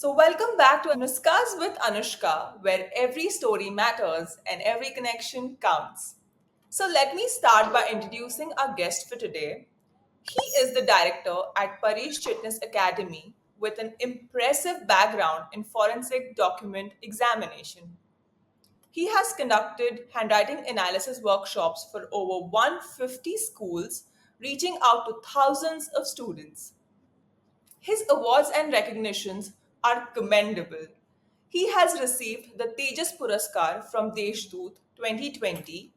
Welcome back to Nuskas with Anushka, where every story matters and every connection counts. Let me start by introducing our guest for today. He is the director at Paresh Chitnis Academy with an impressive background in forensic document examination. He has conducted handwriting analysis workshops for over 150 schools, reaching out to thousands of students. His awards and recognitions are commendable. He has received the Tejas Puraskar from Deshdoot 2020,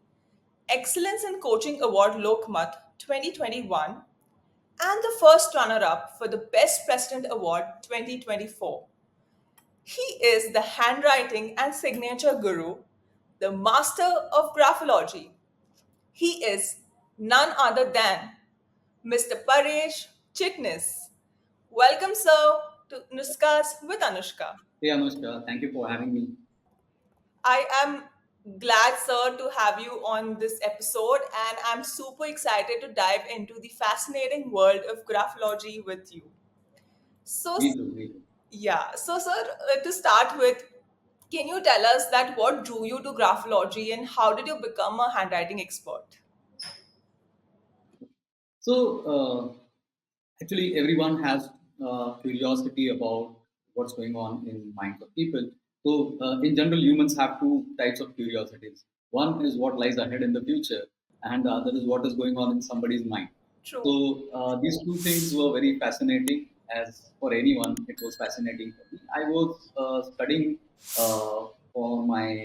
Excellence in Coaching Award Lokmat 2021, and the first runner-up for the Best President Award 2024. He is the handwriting and signature guru, the master of graphology. He is none other than Mr. Paresh Chitnis. Welcome, sir, to Nuskas with Anushka. Hey Anushka, thank you for having me. I am glad, sir, to have you on this episode, and I'm super excited to dive into the fascinating world of graphology with you. So, Me too, me too. sir, to start with, can you tell us that what drew you to graphology and how did you become a handwriting expert? So, actually, everyone has curiosity about what's going on in minds of people. So, in general, humans have two types of curiosities. One is what lies ahead in the future, and the other is what is going on in somebody's mind. True. So, these two things were very fascinating. As for anyone, it was fascinating for me. I was studying for my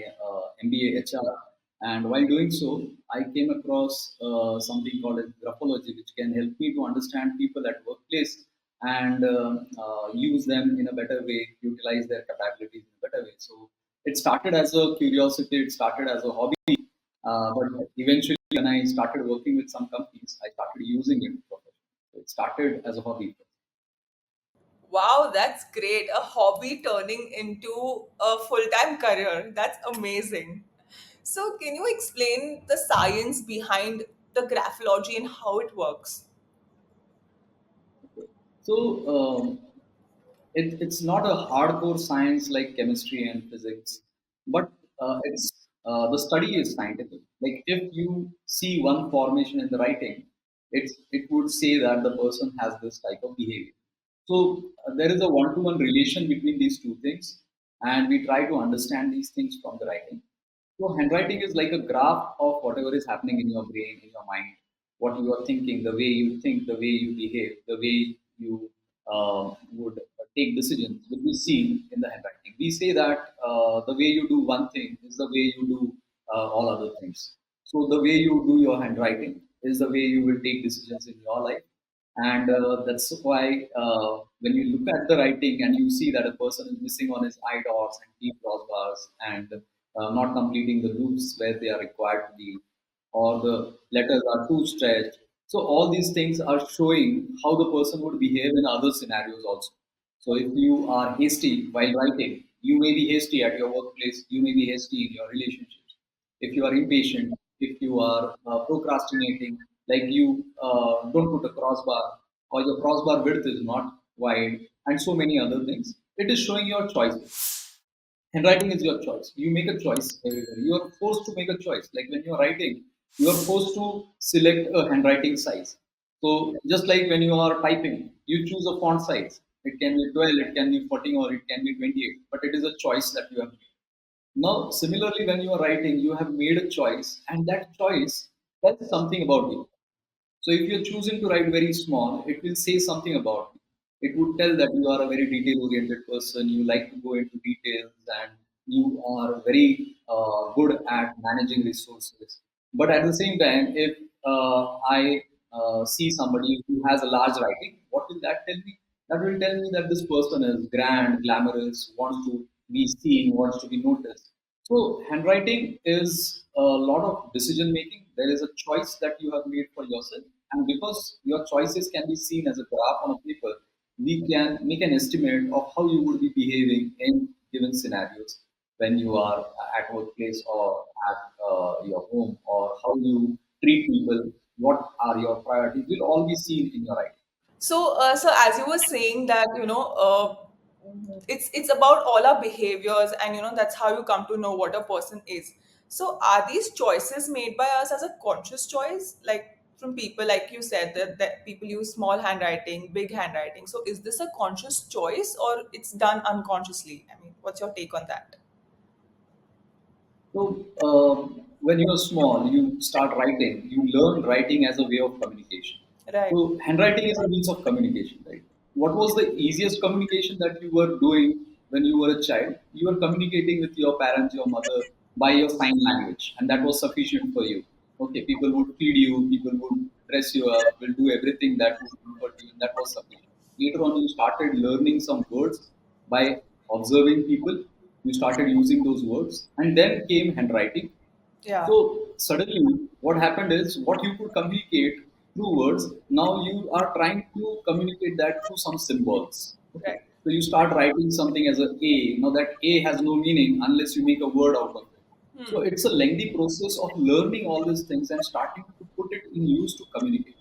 MBA HR, and while doing so, I came across something called as graphology, which can help me to understand people at workplace and use them in a better way, utilize their capabilities in a better way. So it started as a curiosity, it started as a hobby, but eventually, when I started working with some companies, I started using it professionally. So it started as a hobby. Wow, that's great. A hobby turning into a full time career. That's amazing. So, can you explain the science behind the graphology and how it works? So it's not a hardcore science like chemistry and physics, but the study is scientific. Like if you see one formation in the writing, it would say that the person has this type of behavior. So there is a one-to-one relation between these two things, and we try to understand these things from the writing. So handwriting is like a graph of whatever is happening in your brain, in your mind, what you are thinking, the way you think, the way you behave, the way you would take decisions will be seen in the handwriting. We say that the way you do one thing is the way you do all other things. So the way you do your handwriting is the way you will take decisions in your life, and that's why when you look at the writing and you see that a person is missing on his eye dots and deep crossbars and not completing the loops where they are required to be, or the letters are too stretched. So all these things are showing how the person would behave in other scenarios also. So if you are hasty while writing, you may be hasty at your workplace, you may be hasty in your relationships. If you are impatient, if you are procrastinating, like you don't put a crossbar, or your crossbar width is not wide, and so many other things, it is showing your choices. Handwriting is your choice. You make a choice everywhere. You are forced to make a choice. Like when you are writing, you are forced to select a handwriting size. So just like when you are typing, you choose a font size. It can be 12, it can be 14, or it can be 28. But it is a choice that you have made. Now, similarly, when you are writing, you have made a choice, and that choice tells something about you. So if you're choosing to write very small, it will say something about you. It would tell that you are a very detail-oriented person. You like to go into details, and you are very good at managing resources. But at the same time, if I see somebody who has a large writing, what will that tell me? That will tell me that this person is grand, glamorous, wants to be seen, wants to be noticed. So handwriting is a lot of decision making. There is a choice that you have made for yourself, and because your choices can be seen as a graph on a paper, we can make an estimate of how you would be behaving in given scenarios when you are at workplace or at your home, or how you treat people. What are your priorities? Will all be seen in your writing. So, as you were saying that it's about all our behaviors, and that's how you come to know what a person is. So are these choices made by us as a conscious choice, like from people, like you said, that people use small handwriting, big handwriting? So is this a conscious choice, or it's done unconsciously? I mean, what's your take on that? So, when you're small, you start writing. You learn writing as a way of communication. Right. So, handwriting is a means of communication, right? What was the easiest communication that you were doing when you were a child? You were communicating with your parents, your mother, by your sign language, and that was sufficient for you. Okay, people would feed you, people would dress you up, will do everything that would comfort you, and that was sufficient. Later on, you started learning some words by observing people. You started using those words, and then came handwriting. Yeah. So suddenly, what happened is what you could communicate through words. Now you are trying to communicate that through some symbols. Okay, Right. so you start writing something as a A. Now that A has no meaning unless you make a word out of it. So it's a lengthy process of learning all these things and starting to put it in use to communicate.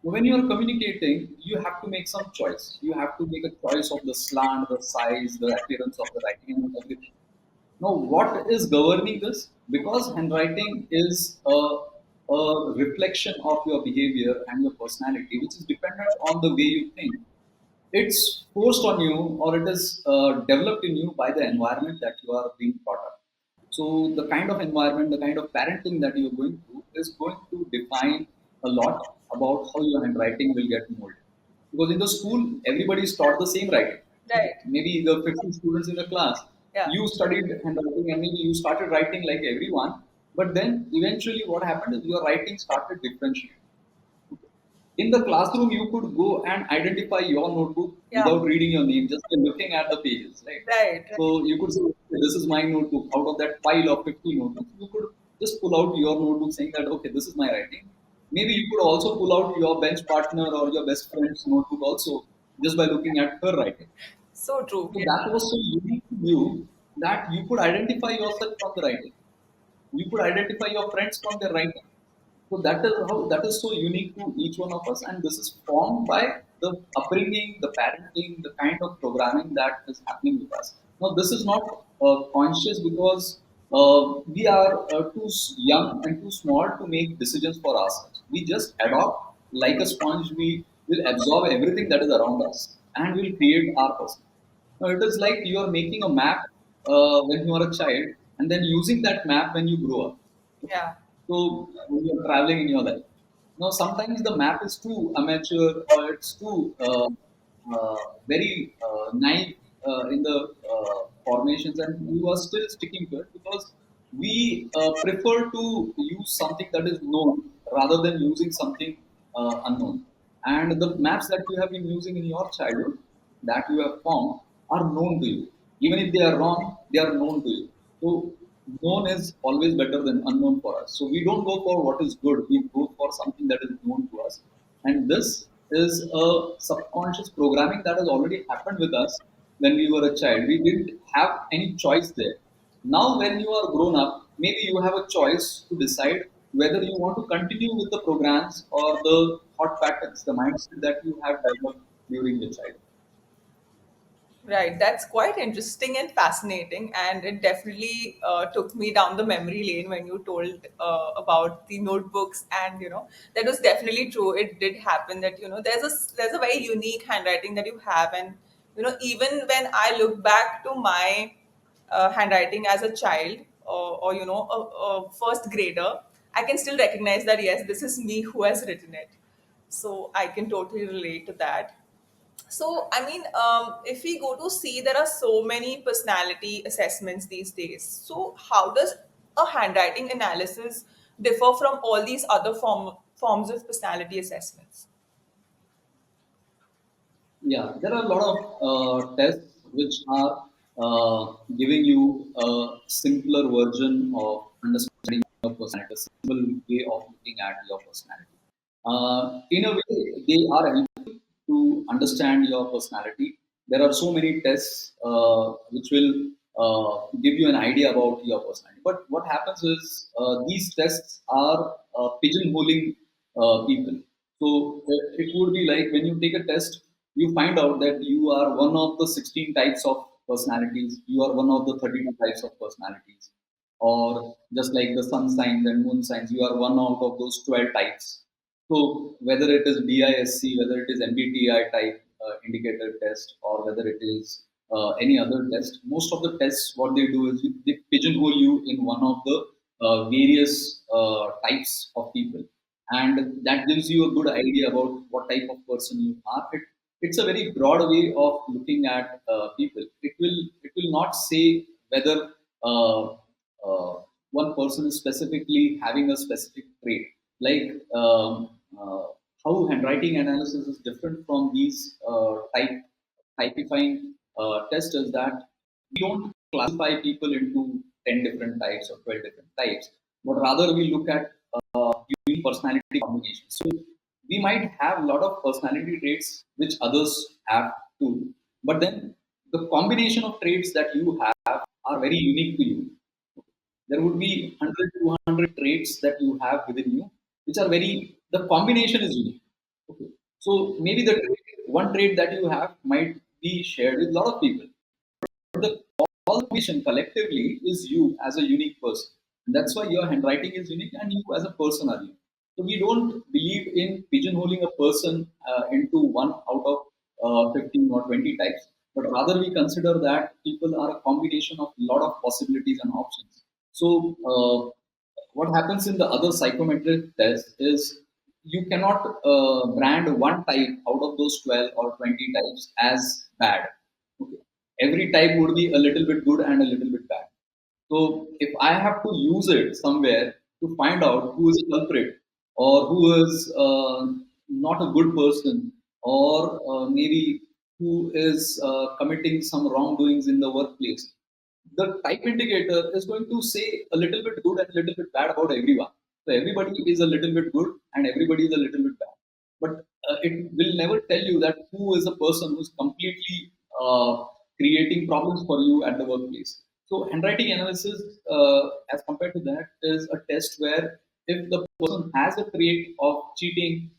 When you are communicating, you have to make some choice. You have to make a choice of the slant, the size, the appearance of the writing, and everything. Now, what is governing this? Because handwriting is a reflection of your behavior and your personality, which is dependent on the way you think. It's forced on you, or it is developed in you by the environment that you are being brought up. So, the kind of environment, the kind of parenting that you're going through is going to define a lot about how your handwriting will get molded. Because in the school, everybody is taught the same writing. Okay. Right. Maybe the 50 students in the class, Yeah. you studied handwriting and maybe you started writing like everyone. But then eventually, what happened is your writing started differentiating. In the classroom, you could go and identify your notebook Yeah. without reading your name, just by looking at the pages, right? Right. Right. So you could say, "Okay, this is my notebook." Out of that pile of 50 notebooks, you could just pull out your notebook saying that, okay, this is my writing. Maybe you could also pull out your bench partner or your best friend's notebook also just by looking at her writing. So true. So that was so unique to you that you could identify yourself from the writing. You could identify your friends from their writing. So that is so unique to each one of us, and this is formed by the upbringing, the parenting, the kind of programming that is happening with us. Now, this is not conscious because we are young and too small to make decisions for ourselves. We just adopt like a sponge. We will absorb everything that is around us, and will create our person. Now, it is like you are making a map when you are a child, and then using that map when you grow up. Okay. Yeah. So when you're traveling in your life. Now, sometimes the map is too amateur or it's too very naive in the formations, and you are still sticking to it because we prefer to use something that is known rather than using something unknown. And the maps that you have been using in your childhood that you have formed are known to you. Even if they are wrong, they are known to you. So known is always better than unknown for us. So we don't go for what is good. We go for something that is known to us. And this is a subconscious programming that has already happened with us when we were a child. We didn't have any choice there. Now, when you are grown up, maybe you have a choice to decide whether you want to continue with the programs or the thought patterns, the mindset that you have developed during your childhood. Right, that's quite interesting and fascinating, and it definitely took me down the memory lane when you told about the notebooks, and that was definitely true. It did happen that there's a very unique handwriting that you have, and even when I look back to my handwriting as a child, or a first grader, I can still recognize that yes, this is me who has written it. So I can totally relate to that. So, I mean, if we go to see, there are so many personality assessments these days. So, how does a handwriting analysis differ from all these other forms of personality assessments? Yeah, there are a lot of tests which are giving you a simpler version of understanding your personality, a simple way of looking at your personality. In a way, they are helpful to understand your personality. There are so many tests which will give you an idea about your personality. But what happens is these tests are pigeonholing people. So it would be like when you take a test, you find out that you are one of the 16 types of personalities, you are one of the 32 types of personalities, or just like the sun signs and moon signs, you are one out of those 12 types. So whether it is DISC, whether it is MBTI type indicator test, or whether it is any other test, most of the tests, what they do is they pigeonhole you in one of the various types of people, and that gives you a good idea about what type of person you are. It's a very broad way of looking at people. It will not say whether uh, one person is specifically having a specific trait. Like how handwriting analysis is different from these typifying tests is that we don't classify people into 10 different types or 12 different types, but rather we look at unique personality combinations. So we might have a lot of personality traits which others have too, but then the combination of traits that you have are very unique to you. There would be 100, 200 traits that you have within you, which are the combination is unique. Okay. So maybe one trait that you have might be shared with a lot of people. The all combination collectively is you as a unique person. And that's why your handwriting is unique and you as a person are unique. So we don't believe in pigeonholing a person into one out of 15 or 20 types, but rather we consider that people are a combination of a lot of possibilities and options. So what happens in the other psychometric test is you cannot brand one type out of those 12 or 20 types as bad. Okay. Every type would be a little bit good and a little bit bad. So if I have to use it somewhere to find out who is a culprit or who is not a good person, or maybe who is committing some wrongdoings in the workplace, the type indicator is going to say a little bit good and a little bit bad about everyone. So everybody is a little bit good and everybody is a little bit bad. But it will never tell you that who is a person who's completely creating problems for you at the workplace. So handwriting analysis, as compared to that, is a test where if the person has a trait of cheating,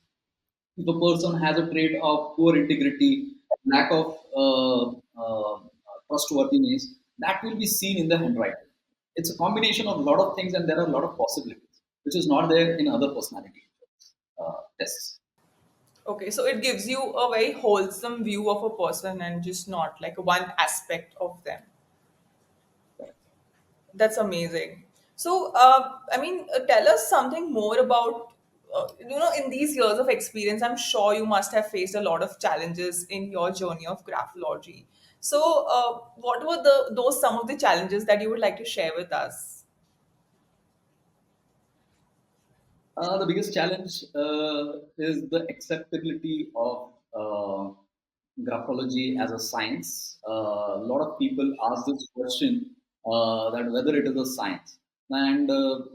if a person has a trait of poor integrity, lack of trustworthiness, that will be seen in the handwriting. It's a combination of a lot of things, and there are a lot of possibilities, which is not there in other personality tests. Okay, so it gives you a very wholesome view of a person and just not like one aspect of them. That's amazing. So, tell us something more about, in these years of experience, I'm sure you must have faced a lot of challenges in your journey of graphology. So, what were those some of the challenges that you would like to share with us? The biggest challenge is the acceptability of graphology as a science. A lot of people ask this question that whether it is a science, and a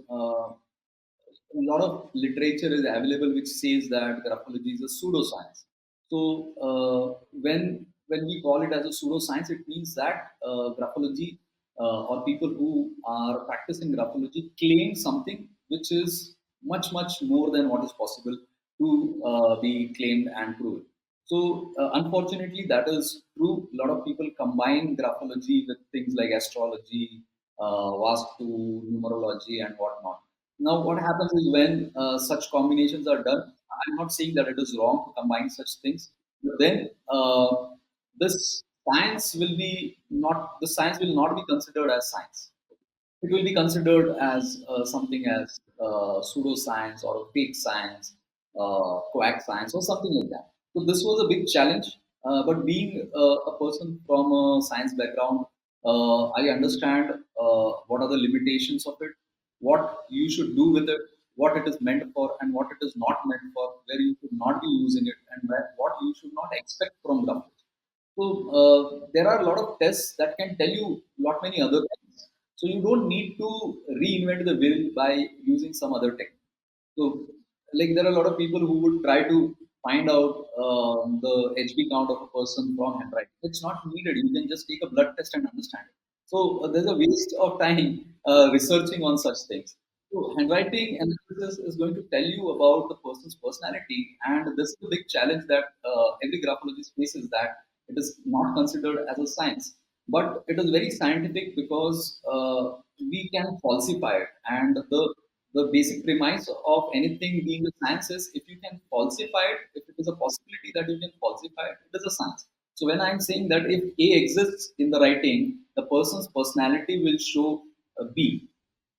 lot of literature is available which says that graphology is a pseudoscience. So when we call it as a pseudoscience, it means that graphology or people who are practicing graphology claim something which is much more than what is possible to be claimed and proved. So unfortunately, that is true. A lot of people combine graphology with things like astrology, vastu, numerology, and whatnot. Now, what happens is when such combinations are done, I'm not saying that it is wrong to combine such things, but then this the science will not be considered as science. It will be considered as something as pseudoscience or a fake science, quack science, or something like that. So this was a big challenge. But being a person from a science background, I understand what are the limitations of it, what you should do with it, what it is meant for, and what it is not meant for, where you should not be using it, and what you should not expect from graphics. So there are a lot of tests that can tell you lot many other things. So you don't need to reinvent the wheel by using some other technique. So like there are a lot of people who would try to find out the HB count of a person from handwriting. It's not needed. You can just take a blood test and understand it. So there's a waste of time researching on such things. So handwriting analysis is going to tell you about the person's personality, and this is the big challenge that every graphologist faces. That it is not considered as a science, but it is very scientific because we can falsify it. And the basic premise of anything being a science is if you can falsify it, if it is a possibility that you can falsify it, it is a science. So when I'm saying that if A exists in the writing, the person's personality will show B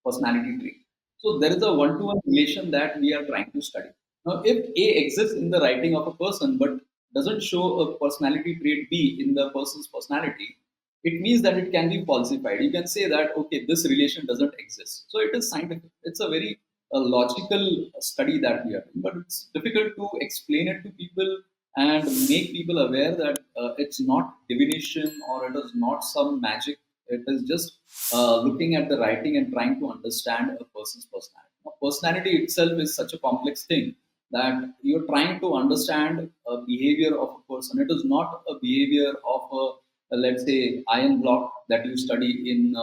personality trait. So there is a one-to-one relation that we are trying to study. Now, if A exists in the writing of a person but doesn't show a personality trait B in the person's personality, it means that it can be falsified. You can say that okay, this relation doesn't exist. So it is scientific. It's a very logical study that we are doing, but it's difficult to explain it to people and make people aware that it's not divination or it is not some magic. It is just looking at the writing and trying to understand a person's personality. Now, personality itself is such a complex thing that you're trying to understand a behavior of a person. It is not a behavior of let's say, iron block that you study in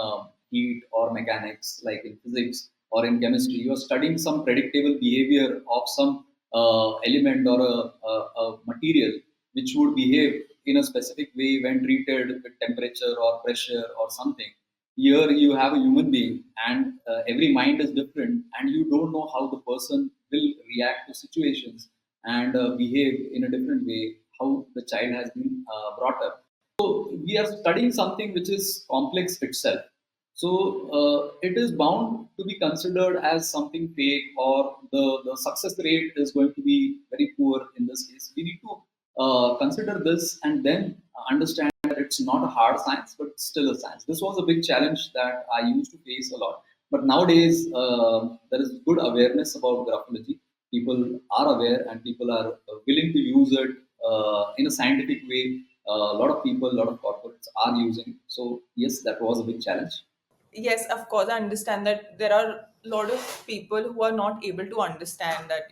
heat or mechanics, like in physics or in chemistry. You're studying some predictable behavior of some element or a material which would behave in a specific way when treated with temperature or pressure or something. Here you have a human being, and every mind is different, and you don't know how the person will react to situations and behave in a different way, how the child has been brought up. So we are studying something which is complex itself. So it is bound to be considered as something fake, or the success rate is going to be very poor in this case. We need to consider this and then understand that it's not a hard science, but it's still a science. This was a big challenge that I used to face a lot. But nowadays, there is good awareness about graphology. People are aware and people are willing to use it in a scientific way. A lot of people, a lot of corporates are using. So yes, that was a big challenge. Yes, of course, I understand that there are a lot of people who are not able to understand that,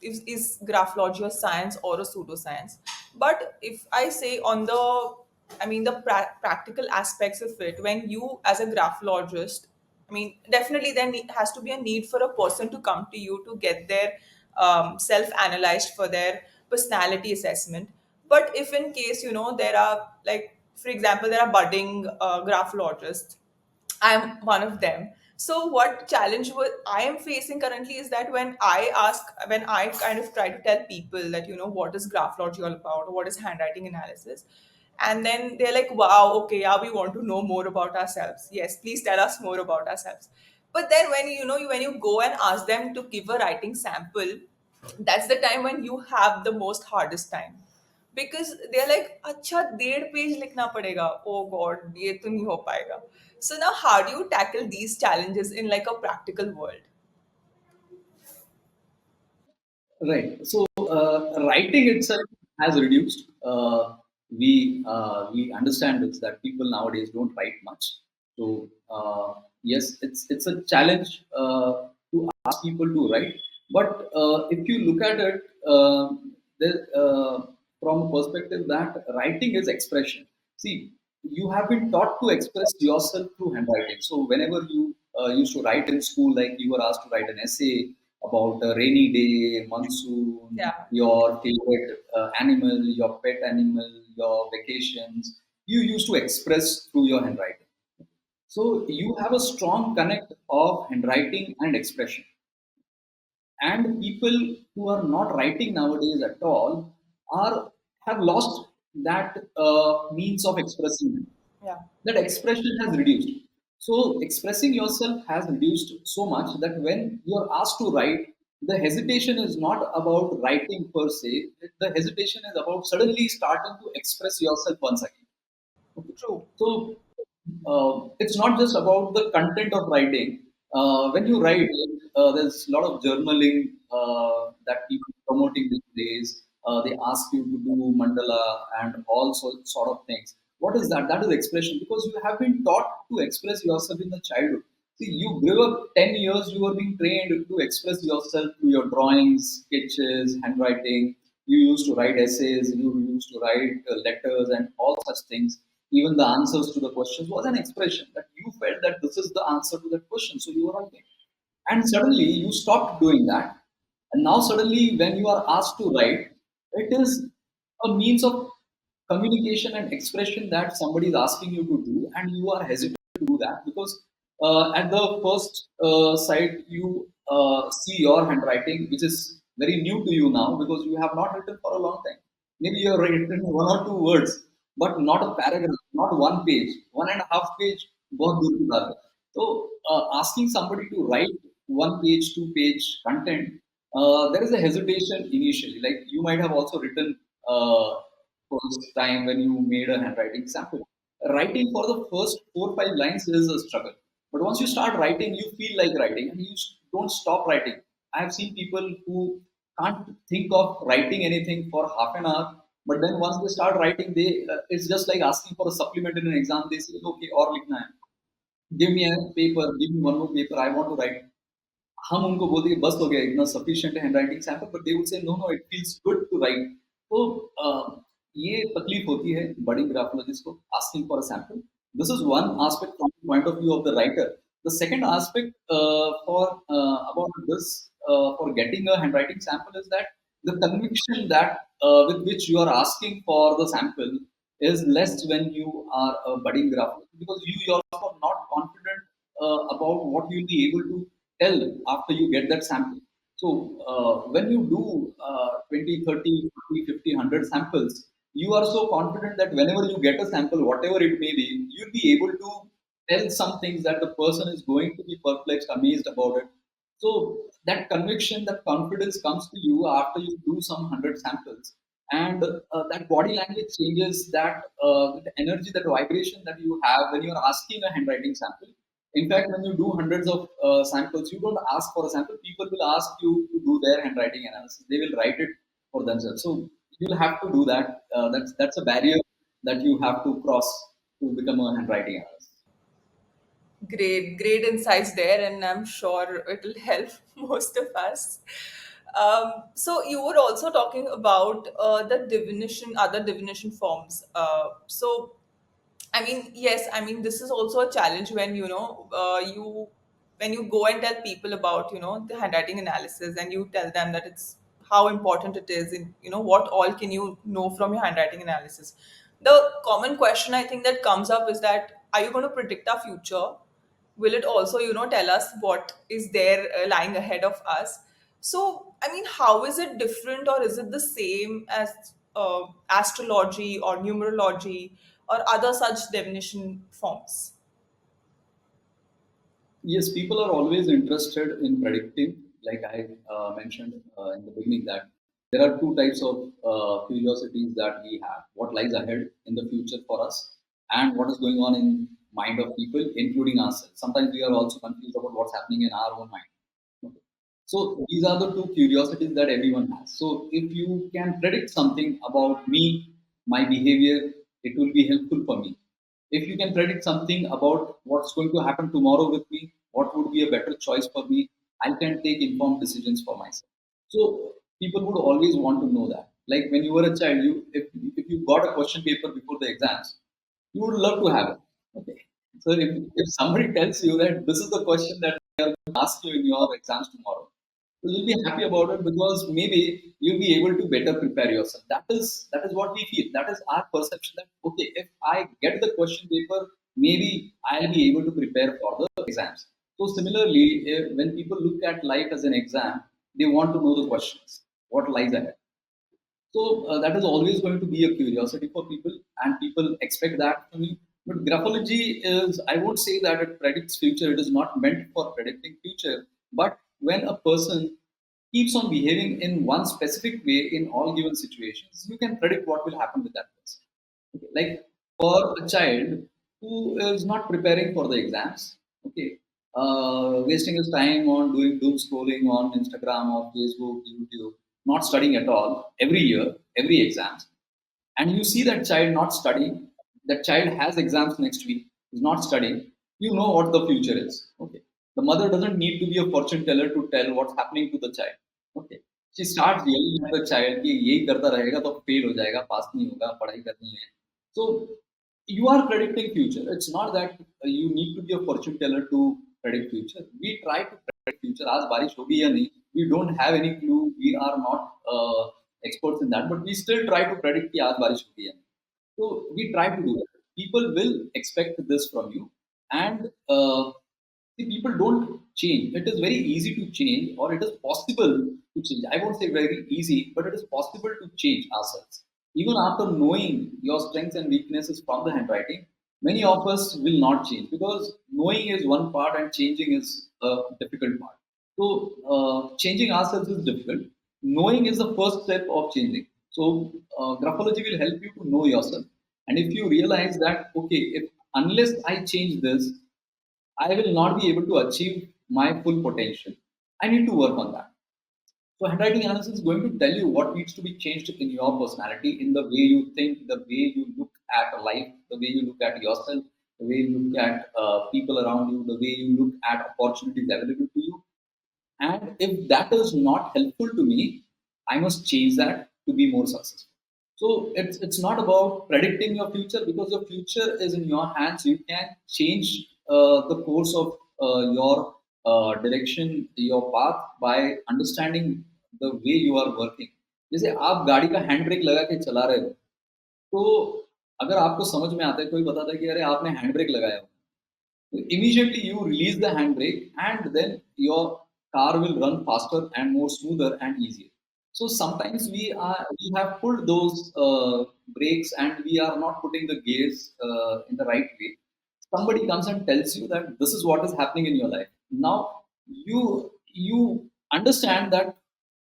is graphology a science or a pseudoscience. But if I say on the practical aspects of it, when you as a graphologist, definitely has to be a need for a person to come to you to get their self-analyzed for their personality assessment. But if in case, there are, like, for example, there are budding graphologists. I'm one of them. So what challenge I am facing currently is that when I kind of try to tell people that, what is graphology all about, or what is handwriting analysis, and then they're like, wow, okay, yeah, we want to know more about ourselves. Yes, please tell us more about ourselves. But then when you go and ask them to give a writing sample, that's the time when you have the most hardest time, because they're like, अच्छा 1.5 page लिखना पड़ेगा, oh god, ये तो नहीं हो पाएगा. So now how do you tackle these challenges in like a practical world? Right. So writing itself has reduced. We understand this that people nowadays don't write much. So yes, it's a challenge to ask people to write. But if you look at it from a perspective that writing is expression. See, you have been taught to express yourself through handwriting. So whenever you used to write in school, like you were asked to write an essay about a rainy day, monsoon, Yeah. your favorite animal, your pet animal, your vacations, you used to express through your handwriting. So you have a strong connect of handwriting and expression. And people who are not writing nowadays at all are have lost that means of expressing. Yeah. That expression has reduced. So expressing yourself has reduced so much that when you are asked to write, the hesitation is not about writing per se. The hesitation is about suddenly starting to express yourself once again. Okay. True. So it's not just about the content of writing. When you write, there's a lot of journaling that people promoting these days. They ask you to do mandala and all sort of things. What is that? That is expression because you have been taught to express yourself in the childhood. See, you grew up 10 years, you were being trained to express yourself through your drawings, sketches, handwriting. You used to write essays, you used to write letters and all such things. Even the answers to the questions was an expression that you felt that this is the answer to that question. So you were writing. and suddenly you stopped doing that, and now suddenly when you are asked to write, it is a means of communication and expression that somebody is asking you to do, and you are hesitant to do that because at the first sight you see your handwriting, which is very new to you now because you have not written for a long time. Maybe you have written one or two words, but not a paragraph, not one page, 1.5 page. बहुत दूर की बात है. So asking somebody to write one page, 2 page content, there is a hesitation initially. Like you might have also written first time when you made a handwriting sample. Writing for the first 4 5 lines is a struggle. But once you start writing, you feel like writing and you don't stop writing. I have seen people who can't think of writing anything for half an hour, but then once they start writing, they it's just like asking for a supplement in an exam. They say, okay, or likhna hai. Give me a paper, give me one more paper, I want to write. हम उनको बोलते कि बस हो गया इतना sufficient handwriting sample, but they would say no no it feels good to write. तो ये तकलीफ होती है बड़ी ग्राफोलॉजिस्ट को asking for a sample. This is one aspect from the point of view of the writer. The second aspect for about this for getting a handwriting sample is that the conviction that with which you are asking for the sample is less when you are a budding graphologist, because you yourself are not confident about what you'll be able to tell after you get that sample. So when you do 20, 30, 40, 50, 100 samples, you are so confident that whenever you get a sample, whatever it may be, you'll be able to tell some things that the person is going to be perplexed, amazed about it. So that conviction, that confidence comes to you after you do some 100 samples, and that body language changes, that the energy, that vibration that you have when you are asking a handwriting sample. In fact, when you do hundreds of samples, you don't ask for a sample. People will ask you to do their handwriting analysis. They will write it for themselves. So you'll have to do that. That's a barrier that you have to cross to become a handwriting analyst. Great, great insights there, and I'm sure it will help most of us. So you were also talking about the divination, other divination forms. So I mean, yes, I mean this is also a challenge when you when you go and tell people about the handwriting analysis, and you tell them that it's how important it is, and what all can you know from your handwriting analysis. The common question I think that comes up is that, are you going to predict our future? Will it also tell us what is there lying ahead of us? So I mean, how is it different, or is it the same as astrology or numerology or other such divination forms? Yes, people are always interested in predicting. Like I mentioned in the beginning, that there are two types of curiosities that we have: what lies ahead in the future for us, and what is going on in mind of people, including ourselves. Sometimes we are also confused about what's happening in our own mind. Okay. So these are the two curiosities that everyone has. So if you can predict something about me, my behavior, it will be helpful for me. If you can predict something about what's going to happen tomorrow with me, what would be a better choice for me, I can take informed decisions for myself. So people would always want to know that. Like when you were a child, you if you got a question paper before the exams, you would love to have it. Okay. So if somebody tells you that this is the question that they are going to ask you in your exams tomorrow, so you'll be happy about it because maybe you'll be able to better prepare yourself. That is what we feel. That is our perception that okay, if I get the question paper, maybe I'll be able to prepare for the exams. So similarly, when people look at life as an exam, they want to know the questions, what lies ahead. So that is always going to be a curiosity for people, and people expect that from you. But graphology is, I would say that it predicts future. It is not meant for predicting future. But when a person keeps on behaving in one specific way in all given situations, you can predict what will happen with that person. Okay. Like for a child who is not preparing for the exams, okay, wasting his time on doing doom scrolling on Instagram or Facebook, YouTube, not studying at all every year, every exams, and you see that child not studying, that child has exams next week, is not studying, you know what the future is. Okay. The mother doesn't need to be a fortune teller to tell what's happening to the child. Okay. She starts yelling at the child कि यही करता रहेगा तो fail हो जाएगा, पास नहीं होगा, पढ़ाई करनी है. So you are predicting future. It's not that you need to be a fortune teller to predict future. We try to future, आज बारिश होगी या नहीं, we don't have any clue, we are not experts in that, but we still try to predict कि आज बारिश होगी या नहीं. So we try to do that. People will expect this from you, and see, people don't change. It is very easy to change, or it is possible to change. I won't say very easy, but it is possible to change ourselves. Even after knowing your strengths and weaknesses from the handwriting, many of us will not change because knowing is one part and changing is a difficult part. So, changing ourselves is difficult. Knowing is the first step of changing. So, graphology will help you to know yourself. And if you realize that, okay, if unless I change this, I will not be able to achieve my full potential. I need to work on that. So, handwriting analysis is going to tell you what needs to be changed in your personality, in the way you think, the way you look at life, the way you look at yourself, the way you look at people around you, the way you look at opportunities available to you. And if that is not helpful to me, I must change that to be more successful. So it's not about predicting your future because your future is in your hands. You can change the course of your direction, your path by understanding the way you are working. जैसे आप गाड़ी का hand brake लगा के चला रहे हो, तो अगर आपको समझ में आता है, कोई बताता है कि अरे आपने हैंड ब्रेक लगाया हो, immediately you release the handbrake and then your car will run faster and more smoother and easier. So sometimes we have pulled those brakes and we are not putting the gears in the right way. Somebody comes and tells you that this is what is happening in your life. Now you understand that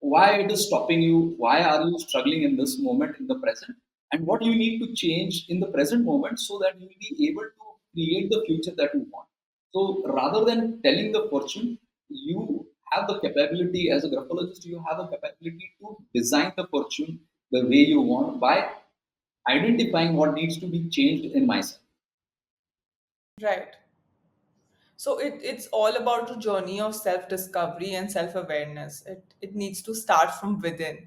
why it is stopping you, why are you struggling in this moment in the present, and what you need to change in the present moment so that you will be able to create the future that you want. So rather than telling the fortune, you have the capability as a graphologist, you have a capability to design the fortune the way you want by identifying what needs to be changed in myself. Right. So it's all about the journey of self-discovery and self-awareness. It needs to start from within.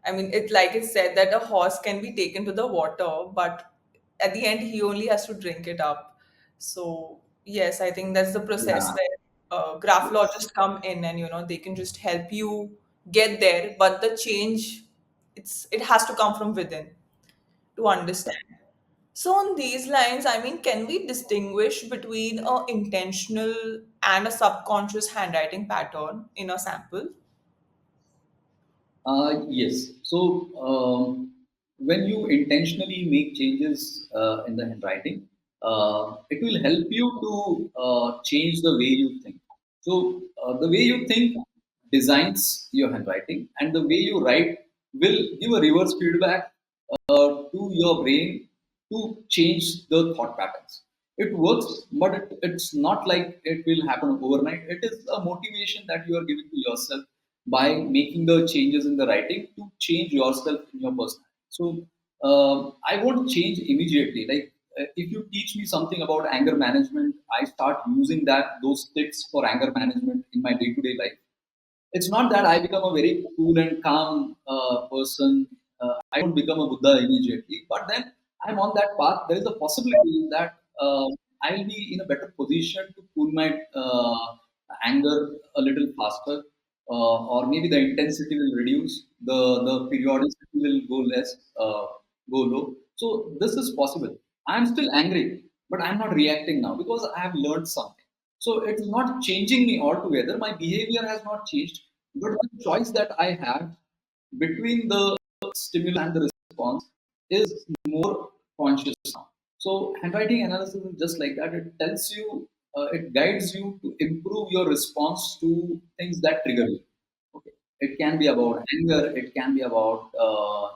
I mean, it like it said that a horse can be taken to the water, but at the end he only has to drink it up. So yes, I think that's the process Yeah. where graphologists come in, and they can just help you get there. But the change, it has to come from within to understand. So, on these lines, I mean, can we distinguish between a intentional and a subconscious handwriting pattern in a sample? Yes. So when you intentionally make changes in the handwriting, it will help you to change the way you think. So the way you think designs your handwriting, and the way you write will give a reverse feedback to your brain to change the thought patterns. It works, but it's not like it will happen overnight. It is a motivation that you are giving to yourself by making the changes in the writing to change yourself in your personality. So I won't change immediately. Like if you teach me something about anger management, I start using those tips for anger management in my day to day life. It's not that I become a very cool and calm person. I don't become a Buddha immediately, but then I'm on that path. There is a possibility that I will be in a better position to cool my anger a little faster, or maybe the intensity will reduce, the periodicity will go less, go low. So this is possible. I'm still angry, but I'm not reacting now because I have learned something. So it's not changing me altogether. My behavior has not changed, but the choice that I have between the stimulus and the response is more conscious now. So handwriting analysis is just like that. It tells you, it guides you to improve your response to things that trigger you. Okay. It can be about anger. It can be about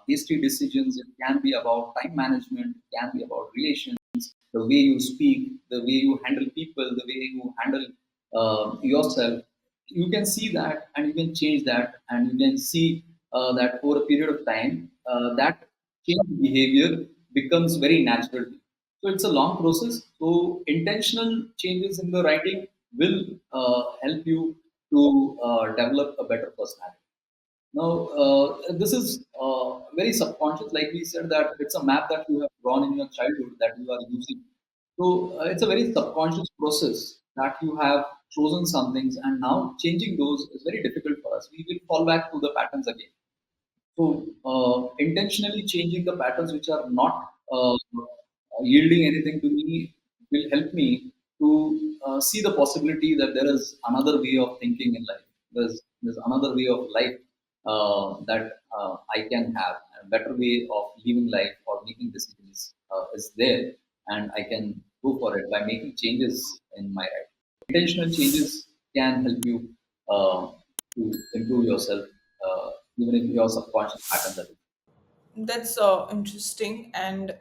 hasty decisions. It can be about time management. It can be about relations, the way you speak, the way you handle people, the way you handle yourself. You can see that and you can change that, and you can see that over a period of time, that change behavior becomes very natural. So it's a long process. So intentional changes in the writing will help you to develop a better personality. Now, this is very subconscious, like we said, that it's a map that you have drawn in your childhood that you are using. So, it's a very subconscious process. that you have chosen some things and now changing those is very difficult for us. We will fall back to the patterns again. So, intentionally changing the patterns which are not yielding anything to me will help me to see the possibility that there is another way of thinking in life. There's another way of life that I can have, a better way of living life or making decisions is there, and I can go for it by making changes in my life. Intentional changes can help you to improve yourself, even if your subconscious patterns are. That's interesting. And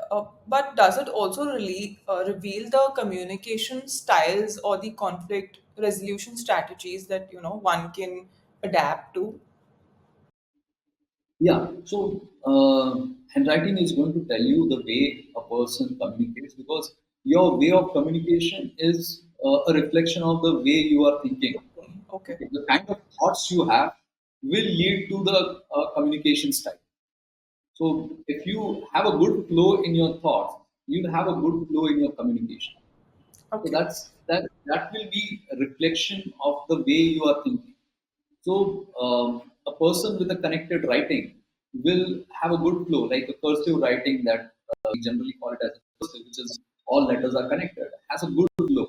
but does it also really reveal the communication styles or the conflict resolution strategies that one can adapt to? Yeah, so handwriting is going to tell you the way a person communicates because your way of communication is a reflection of the way you are thinking. Okay. Okay, the kind of thoughts you have will lead to the communication style. So if you have a good flow in your thoughts, you'll have a good flow in your communication. So Okay. that will be a reflection of the way you are thinking. So a person with a connected writing will have a good flow, like a cursive writing that we generally call it as cursive, which is all letters are connected, has a good flow.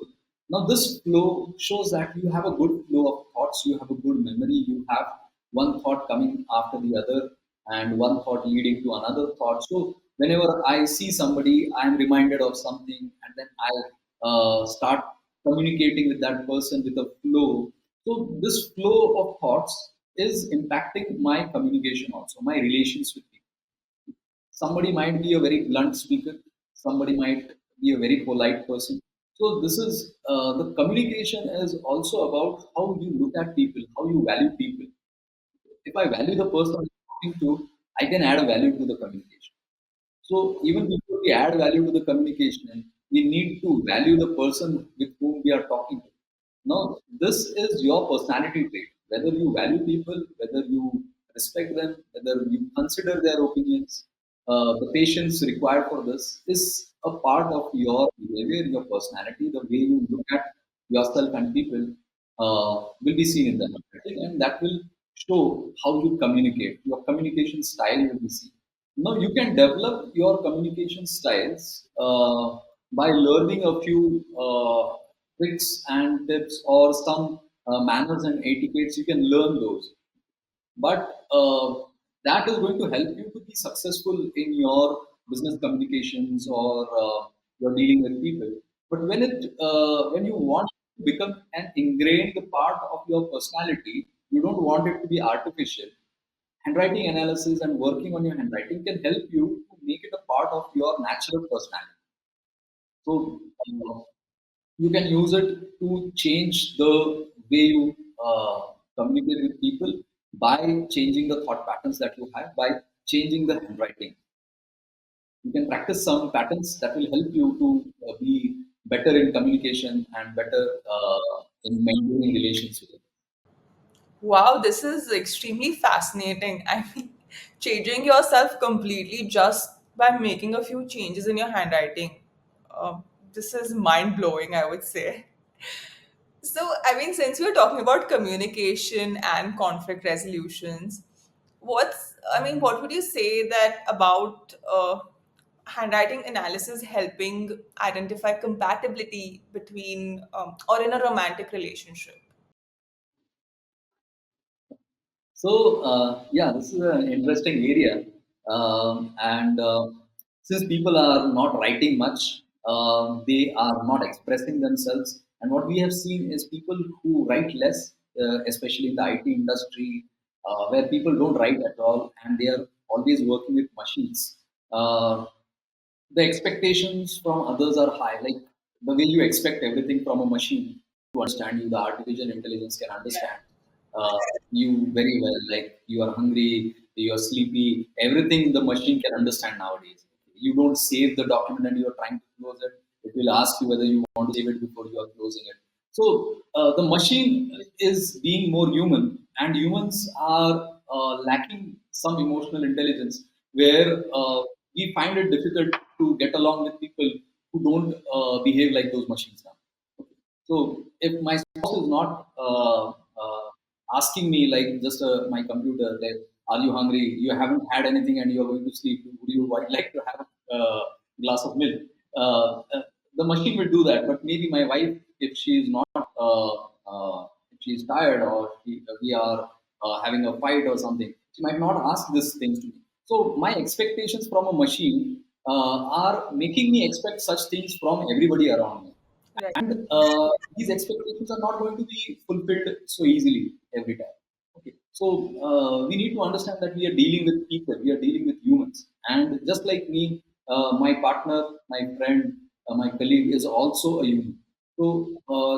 Now this flow shows that you have a good flow of thoughts, you have a good memory, you have one thought coming after the other and one thought leading to another thought. So whenever I see somebody, I am reminded of something, and then I start communicating with that person with a flow. So this flow of thoughts is impacting my communication also, my relations with people. Somebody might be a very blunt speaker, somebody might be a very polite person. So this is the communication is also about how you look at people, how you value people. If I value the person I'm talking to, I can add a value to the communication. So even before we add value to the communication, we need to value the person with whom we are talking to. Now, this is your personality trait. Whether you value people, whether you respect them, whether you consider their opinions, the patience required for this is a part of your behavior, your personality, the way you look at yourself and people will be seen in the handwriting, and that will show how you communicate. Your communication style will be seen. Now, you can develop your communication styles by learning a few tricks and tips or some manners and etiquettes. You can learn those, but that is going to help you to be successful in your business communications or you're dealing with people. But when you want to become an ingrained part of your personality, you don't want it to be artificial. Handwriting analysis and working on your handwriting can help you to make it a part of your natural personality. So you can use it to change the way you communicate with people by changing the thought patterns that you have, by changing the handwriting. You can practice some patterns that will help you to be better in communication and better in maintaining relations with others. Wow, this is extremely fascinating. I mean, changing yourself completely just by making a few changes in your handwriting. This is mind blowing, I would say. So, I mean, since we're talking about communication and conflict resolutions, what would you say that about handwriting analysis helping identify compatibility between or in a romantic relationship? So yeah, this is an interesting area, and since people are not writing much, they are not expressing themselves. And what we have seen is people who write less, especially in the IT industry, where people don't write at all, and they are always working with machines. The expectations from others are high. Like the way you expect everything from a machine to understand you, the artificial intelligence can understand you very well. Like you are hungry, you are sleepy, everything the machine can understand nowadays. You don't save the document and you are trying to close it. It will ask you whether you want to save it before you are closing it. So the machine is being more human, and humans are lacking some emotional intelligence where we find it difficult to get along with people who don't behave like those machines now. Okay. So So if my spouse is not asking me like just my computer, like, are you hungry? You haven't had anything and you are going to sleep. Would you like to have a glass of milk? The machine will do that, but maybe my wife, if she is not, if she is tired or we are having a fight or something, she might not ask these things to me. So my expectations from a machine are making me expect such things from everybody around me, Right. and these expectations are not going to be fulfilled so easily every time. Okay, so we need to understand that we are dealing with people, we are dealing with humans, and just like me, my partner, my friend, my colleague is also a human. So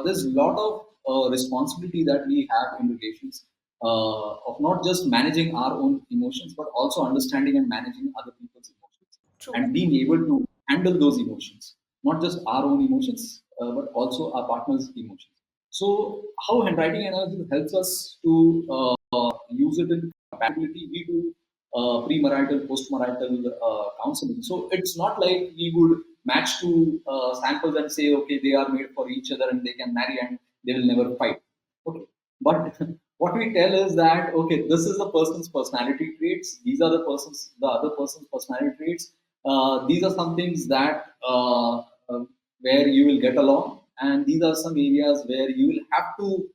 there's a lot of responsibility that we have in relations, of not just managing our own emotions, but also understanding and managing other people's emotions True. and being able to handle those emotions, not just our own emotions, but also our partner's emotions. So, how handwriting analysis helps us to use it in compatibility? We do premarital, postmarital counseling. So, it's not like we would match two samples and say, okay, they are made for each other and they can marry and they will never fight. Okay, but what we tell is that okay, this is the person's personality traits. These are the other person's personality traits. These are some things that where you will get along, and these are some areas where you will have to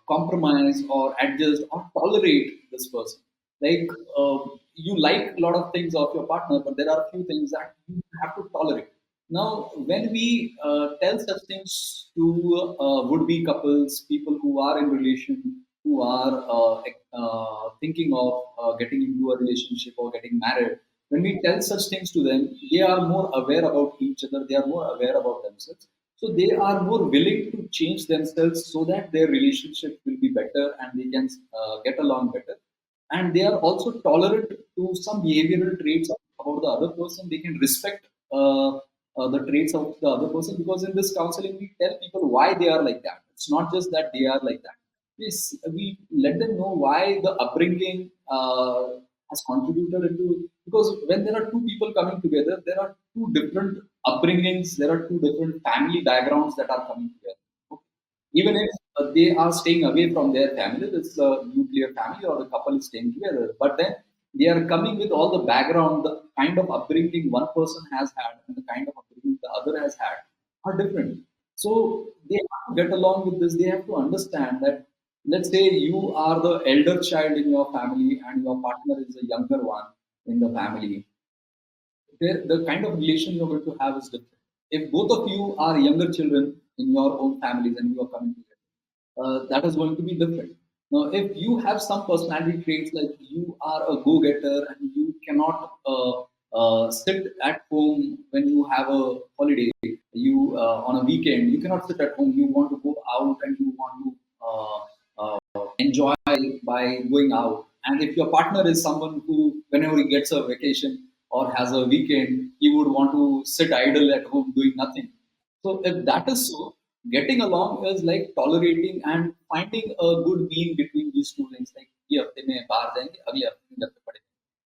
compromise or adjust or tolerate this person. Like you like a lot of things of your partner, but there are a few things that you have to tolerate. Now, when we tell such things to would-be couples, people who are in relation, who are thinking of getting into a relationship or getting married, when we tell such things to them, they are more aware about each other, they are more aware about themselves. So they are more willing to change themselves so that their relationship will be better and they can get along better. And they are also tolerant to some behavioral traits about the other person. They can respect the traits of the other person, because in this counseling we tell people why they are like that. It's not just that they are like that. We let them know why the upbringing has contributed into, because when there are two people coming together, there are two different upbringings, there are two different family backgrounds that are coming together. Okay? Even if they are staying away from their family, this nuclear family or the couple is staying together, but then they are coming with all the background, the kind of upbringing one person has had and the kind of upbringing the other has had are different. So they have to get along with this. They have to understand that, let's say you are the elder child in your family and your partner is the younger one in the family. The kind of relation you're going to have is different. If both of you are younger children in your own families and you are coming together, that is going to be different. Now, if you have some personality traits like you are a go-getter and you cannot sit at home when you have a holiday, you on a weekend, you cannot sit at home. You want to go out and you want to enjoy by going out. And if your partner is someone who, whenever he gets a vacation or has a weekend, he would want to sit idle at home doing nothing. So if that is so, getting along is like tolerating and finding a good mean between these two things. Like ये हफ्ते में बाहर जाएंगे, अगले हफ्ते में घर पे पड़ेंगे.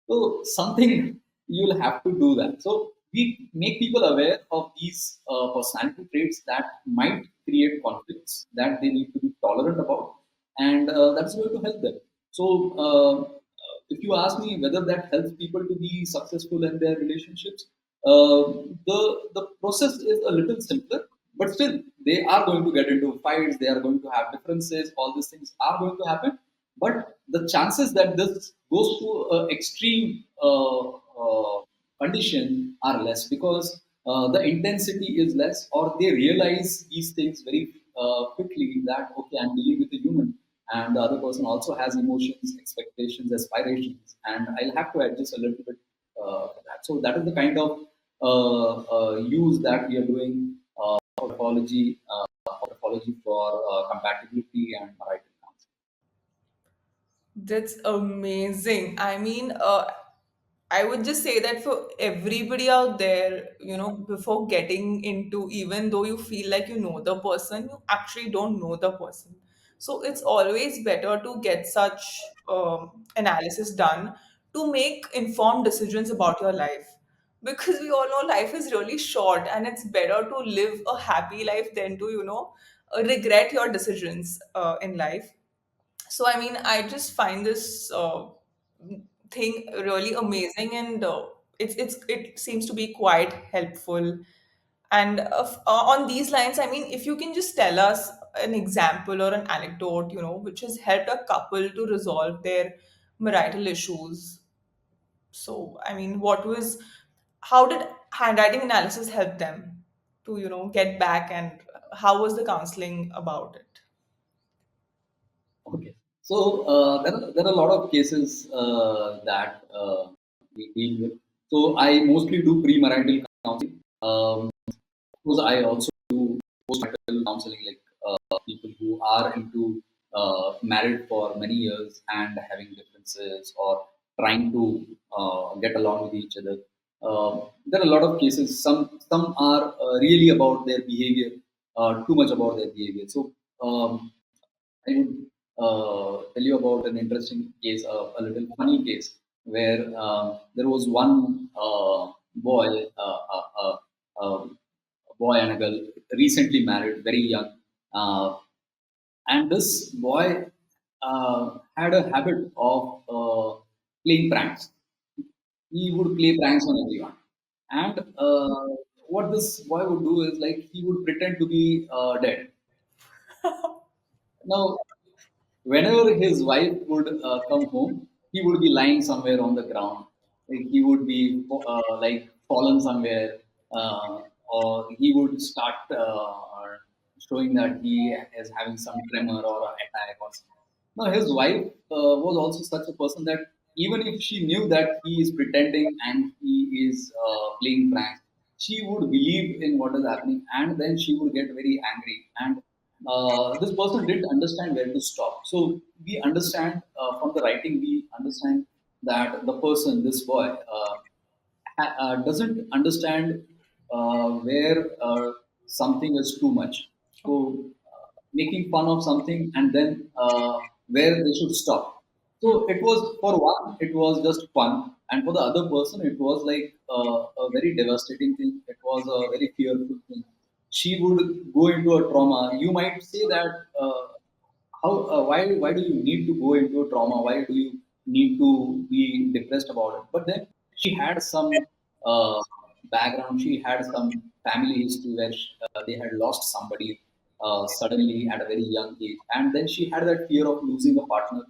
So something you'll have to do that. So we make people aware of these personality traits that might create conflicts that they need to be tolerant about, and that's going to help them. So if you ask me whether that helps people to be successful in their relationships, uh, the process is a little simpler, but still they are going to get into fights. They are going to have differences. All these things are going to happen, but the chances that this goes to extreme condition are less, because the intensity is less, or they realize these things very quickly that okay, I'm dealing with a human, and the other person also has emotions, expectations, aspirations, and I'll have to adjust a little bit for that. So that is the kind of use that we are doing Graphology for compatibility and writing council. That's amazing. I mean, I would just say that for everybody out there, before getting into, even though you feel like you know the person, you actually don't know the person. So it's always better to get such analysis done to make informed decisions about your life. because we all know life is really short and it's better to live a happy life than to, regret your decisions in life. So I mean, I just find this thing really amazing, and it seems to be quite helpful. And on these lines, I mean, if you can just tell us an example or an anecdote, which has helped a couple to resolve their marital issues. So I mean, how did handwriting analysis help them to, get back, and how was the counseling about it? Okay. So there are a lot of cases that we deal with. So I mostly do premarital counseling. Because I also do postmarital counseling, like people who are into married for many years and having differences or trying to get along with each other. There are a lot of cases. Some are really about their behavior, too much about their behavior. So I would tell you about an interesting case, a little funny case, where there was one boy, a boy and a girl, recently married, very young, and this boy had a habit of playing pranks. He would play pranks on everyone, and what this boy would do is like he would pretend to be dead. Now, whenever his wife would come home, he would be lying somewhere on the ground. Like he would be like fallen somewhere, or he would start showing that he is having some tremor or an attack or something. Now, his wife was also such a person that even if she knew that he is pretending and he is playing pranks, she would believe in what is happening, and then she would get very angry. And this person didn't understand where to stop. So we understand from the writing, we understand that the person, this boy, doesn't understand where something is too much. So making fun of something and then where they should stop. So it was for one, it was just fun, and for the other person, it was like a very devastating thing. It was a very fearful thing. She would go into a trauma. You might say that how why do you need to go into a trauma? Why do you need to be depressed about it? But then she had some uh, background. She had some family history where they had lost somebody suddenly at a very young age, and then she had that fear of losing a partner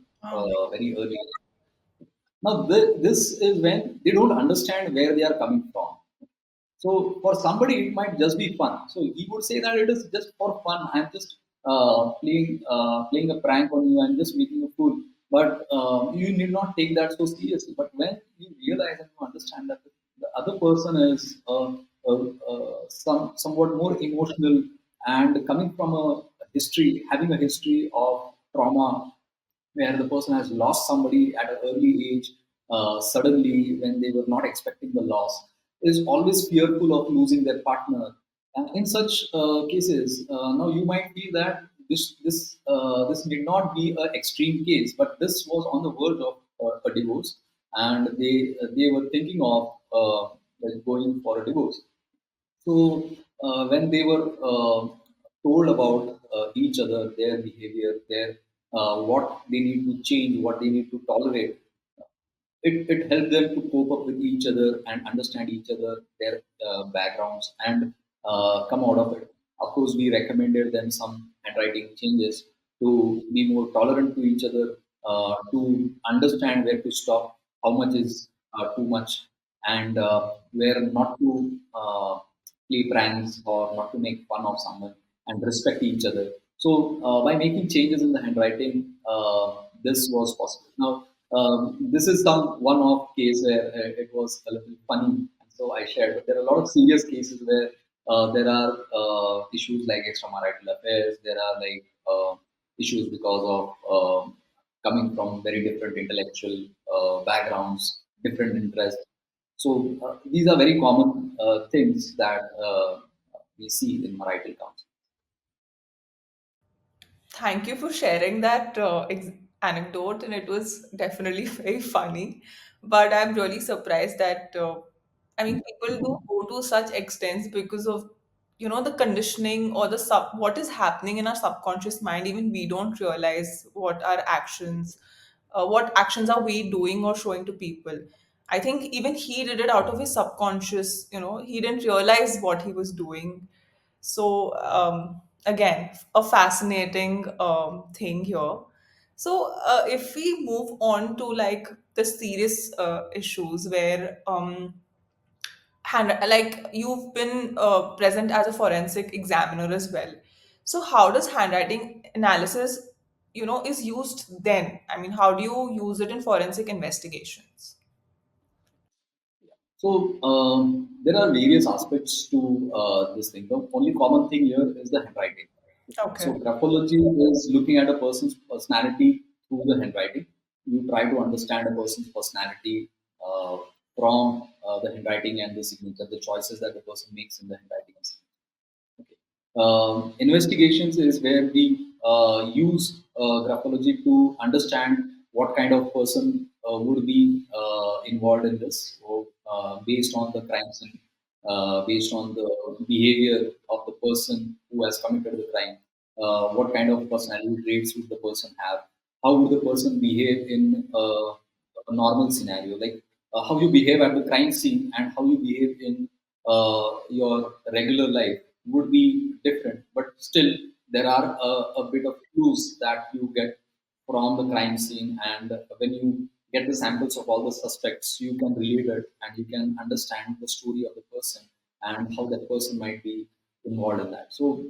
very early. Now this is when they don't understand where they are coming from. So for somebody, it might just be fun. So he would say that it is just for fun. I'm just playing a prank on you. I'm just making a fool. But you need not take that so seriously. But when you realize and you understand that the other person is somewhat more emotional and coming from a history, having a history of trauma where the person has lost somebody at an early age, suddenly when they were not expecting the loss, is always fearful of losing their partner. And in such cases, now you might feel that this did not be an extreme case, but this was on the verge of a divorce, and they were thinking of like going for a divorce. So when they were told about each other, their behavior, their what they need to change, what they need to tolerate, it helped them to cope up with each other and understand each other, their backgrounds, and come out of it. Of course, we recommended them some handwriting changes to be more tolerant to each other, to understand where to stop, how much is too much, and where not to play pranks or not to make fun of someone, and respect each other. So, by making changes in the handwriting, this was possible. Now, this is some one-off case where it was a little funny, and so I shared. But there are a lot of serious cases where there are issues like extramarital affairs. There are like issues because of coming from very different intellectual backgrounds, different interests. So these are very common things that we see in marital counseling. Thank you for sharing that anecdote, and it was definitely very funny. But I'm really surprised that I mean, people do go to such extents because of, the conditioning or the what is happening in our subconscious mind. Even we don't realize what actions are we doing or showing to people. I think even he did it out of his subconscious, he didn't realize what he was doing. So, again, a fascinating thing here. So, if we move on to like the serious issues where like you've been present as a forensic examiner as well. So how does handwriting analysis, is used then? I mean, how do you use it in forensic investigations? So there are various aspects to this thing. The only common thing here is the handwriting. So Okay. graphology is looking at a person's personality through the handwriting. You try to understand a person's personality from the handwriting and the signature, the choices that the person makes in the handwriting and signature. Okay. Investigations is where we use graphology to understand what kind of person would be involved in this, so, based on the crime scene, based on the behavior of the person who has committed the crime. What kind of personality traits would the person have? How would the person behave in a normal scenario? Like how you behave at the crime scene and how you behave in your regular life would be different, but still there are a bit of clues that you get from the crime scene, and when you get the samples of all the suspects, you can relate it and you can understand the story of the person and how that person might be involved in that. So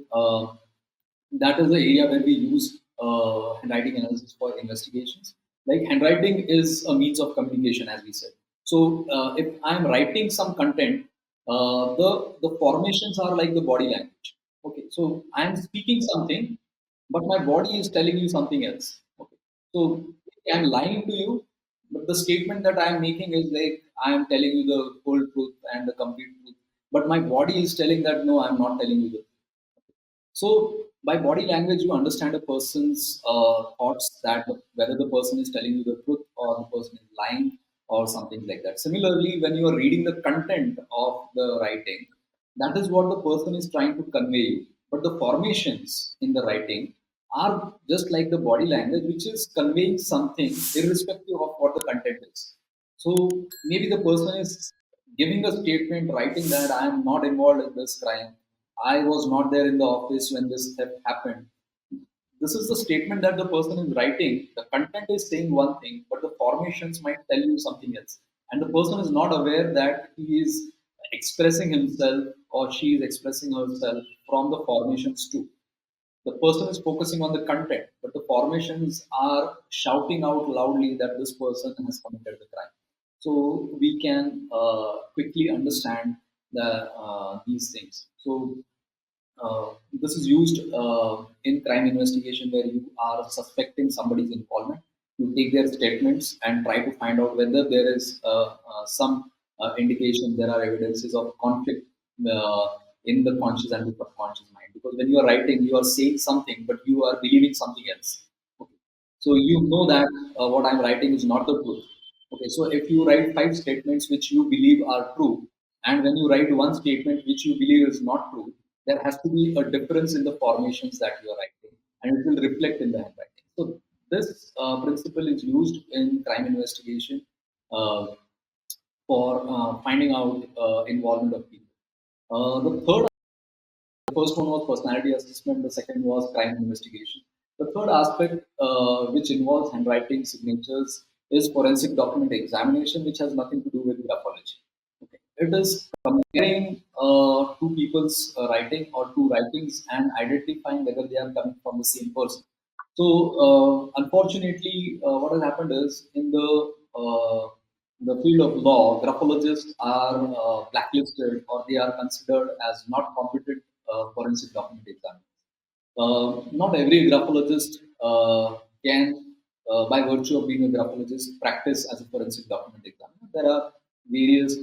that is the area where we use handwriting analysis for investigations. Like handwriting is a means of communication, as we said. So if I'm writing some content, the formations are like the body language. Okay, so I'm speaking something, but my body is telling you something else. Okay, so I'm lying to you, but the statement that I'm making is like I am telling you the whole truth and the complete truth, but my body is telling that no, I'm not telling you the. So by body language, you understand a person's thoughts, that whether the person is telling you the truth or the person is lying or something like that. Similarly, when you are reading the content of the writing, that is what the person is trying to convey you. But the formations in the writing are just like the body language, which is conveying something irrespective of what the content is. So maybe the person is giving a statement, writing that I am not involved in this crime. I was not there in the office when this theft happened. This is the statement that the person is writing. The content is saying one thing, but the formations might tell you something else. And the person is not aware that he is expressing himself or she is expressing herself from the formations too. The person is focusing on the content, but the formations are shouting out loudly that this person has committed the crime. So we can quickly understand these things. So this is used in crime investigation where you are suspecting somebody's involvement. You take their statements and try to find out whether there is some indication, there are evidences of conflict uh, in the conscious and the subconscious mind. Because when you are writing, you are saying something, but you are believing something else. Okay. So you know that what I'm writing is not the truth. Okay, so if you write five statements which you believe are true, and when you write one statement which you believe is not true, there has to be a difference in the formations that you are writing, and it will reflect in the handwriting. So this principle is used in crime investigation uh, for finding out involvement of people. The third The first one was personality assessment, the second was crime investigation. The third aspect, which involves handwriting signatures, is forensic document examination, which has nothing to do with graphology. Okay. It is comparing two people's writing or two writings and identifying whether they are coming from the same person. So, unfortunately, what has happened is in the field of law, graphologists are blacklisted or they are considered as not competent forensic document examiners. Not every graphologist can, by virtue of being a graphologist, practice as a forensic document examiner. There are various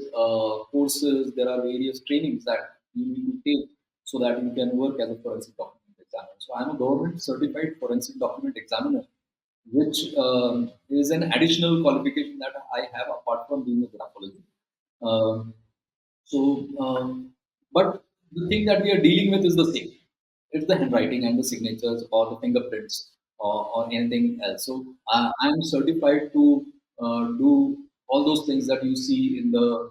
courses, there are various trainings that you need to take so that you can work as a forensic document examiner. So I'm a government certified forensic document examiner, which is an additional qualification that I have apart from being a graphologist. Um, So, but the thing that we are dealing with is the same. It's the handwriting and the signatures or the fingerprints or anything else. So I'm certified to do all those things that you see in the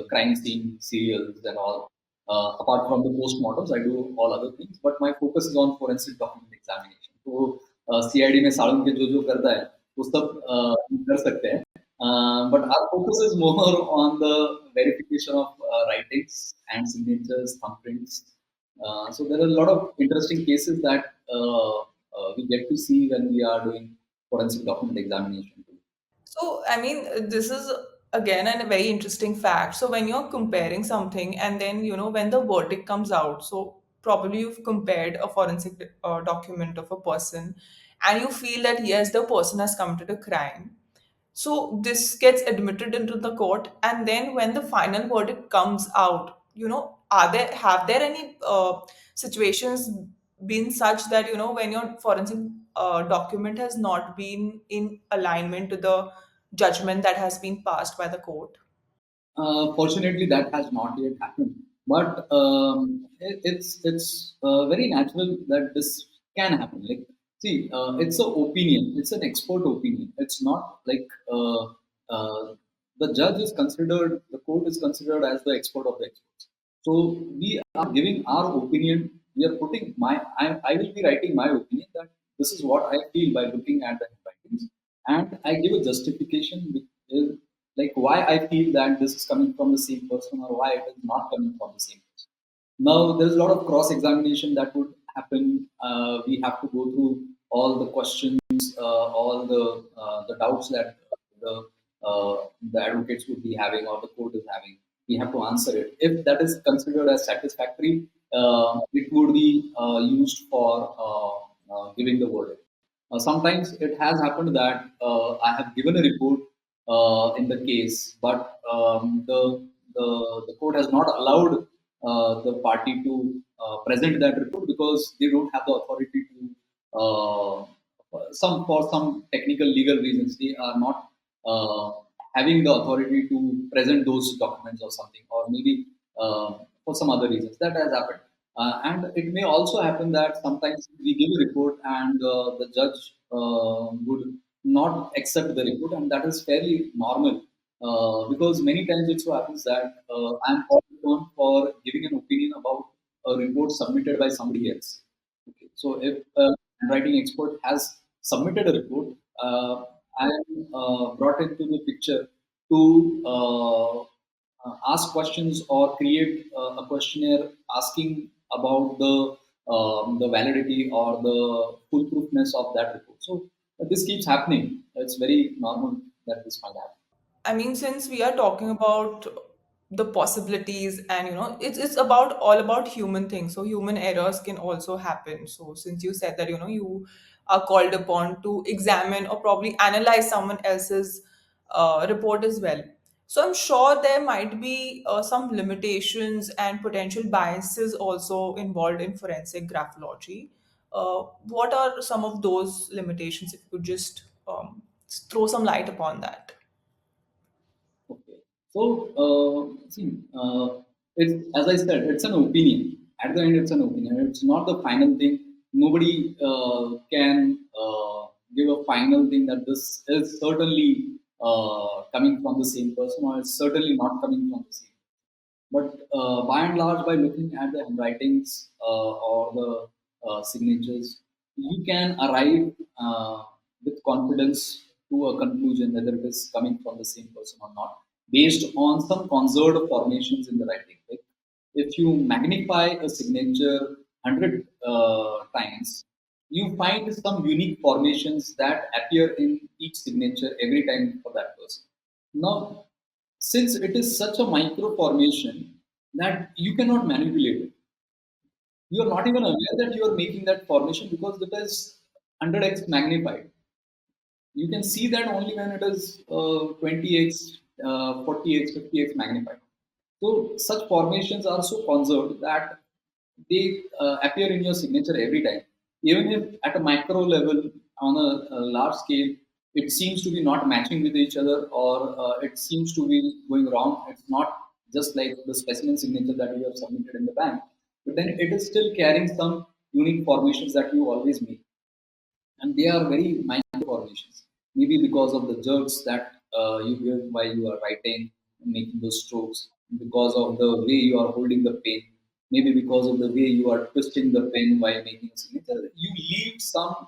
crime scene serials and all. Apart from the postmortems, I do all other things. But my focus is on forensic document examination. तो CID में साड़न के जो करता है वो सब कर सकते हैं. But our focus is more on the verification of writings and signatures, thumbprints. So there are a lot of interesting cases that we get to see when we are doing forensic document examination. So, I mean, this is again a very interesting fact. So, when you're comparing something and then, when the verdict comes out, so probably you've compared a forensic document of a person and you feel that yes, the person has committed a crime. So this gets admitted into the court, and then when the final verdict comes out, have there any situations been such that when your forensic document has not been in alignment to the judgment that has been passed by the court? Fortunately, that has not yet happened, but it's very natural that this can happen. Like, see, it's an opinion. It's an expert opinion. It's not like the judge is considered, the court is considered as the expert of the experts. So we are giving our opinion. We are putting I will be writing my opinion that this is what I feel by looking at the writings, and I give a justification with like why I feel that this is coming from the same person or why it is not coming from the same person. Now, there's a lot of cross examination that would happen. We have to go through all the questions, all the doubts that the the advocates would be having or the court is having. We have to answer it. If that is considered as satisfactory, it would be used for giving the verdict. Sometimes it has happened that I have given a report in the case, but the court has not allowed the party to present that report because they don't have the authority to some for some technical legal reasons they are not uh, having the authority to present those documents or something, or maybe for some other reasons that has happened. And it may also happen that sometimes we give a report and the judge would not accept the report, and that is fairly normal because many times it so happens that I'm called upon for giving an opinion about a report submitted by somebody else. Okay. So if a handwriting expert has submitted a report, I am brought into the picture to ask questions or create a questionnaire asking about the validity or the foolproofness of that report. So this keeps happening. It's very normal that this might happen. I mean, since we are talking about the possibilities, and it's about all about human things, so human errors can also happen. So since you said that you are called upon to examine or probably analyze someone else's report as well, so I'm sure there might be some limitations and potential biases also involved in forensic graphology. What are some of those limitations? If you could just throw some light upon that. Okay. So, see, it's as I said, it's an opinion. At the end, it's an opinion. It's not the final thing. Nobody can give a final thing that this is certainly coming from the same person or it's certainly not coming from the same. But by and large, by looking at the handwritings or the signatures, you can arrive with confidence to a conclusion whether it is coming from the same person or not, based on some conserved formations in the writing. Like if you magnify a signature 100 times, you find some unique formations that appear in each signature every time for that person. Now, since it is such a micro formation that you cannot manipulate it, you are not even aware that you are making that formation because it is 100x magnified. You can see that only when it is 20x, 40x, 50x magnified. So such formations are so conserved that they appear in your signature every time. Even if at a micro level, on a large scale, it seems to be not matching with each other or it seems to be going wrong. It's not. just like the specimen signature that you have submitted in the bank. But then it is still carrying some unique formations that you always make, and they are very minor formations. Maybe because of the jerks that you give while you are writing, making those strokes, because of the way you are holding the pen, maybe because of the way you are twisting the pen while making a signature. You leave some,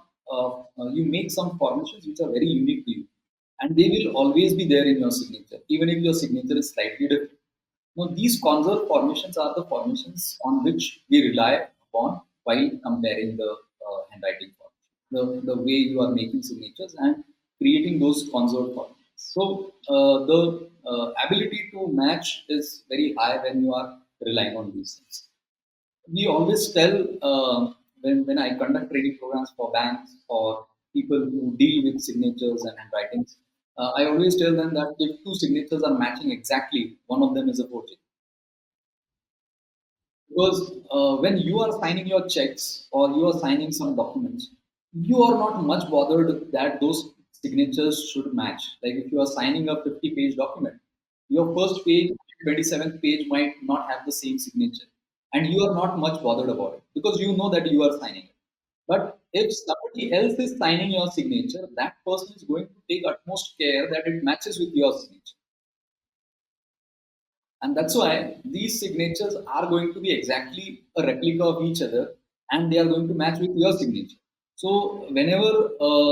you make some formations which are very unique to you, and they will always be there in your signature, even if your signature is slightly different. Now, these conserved formations are the formations on which we rely upon while comparing the handwriting formation, the way you are making signatures and creating those conserved formations. So, the ability to match is very high when you are relying on these things. We always tell when I conduct training programs for banks or people who deal with signatures and handwritings, I always tell them that if two signatures are matching exactly, one of them is a forgery. Because when you are signing your checks or you are signing some documents, you are not much bothered that those signatures should match. Like if you are signing a 50-page document, your first page, 27th page might not have the same signature. And you are not much bothered about it because you know that you are signing it. But if somebody else is signing your signature, that person is going to take utmost care that it matches with your signature. And that's why these signatures are going to be exactly a replica of each other and they are going to match with your signature. So, whenever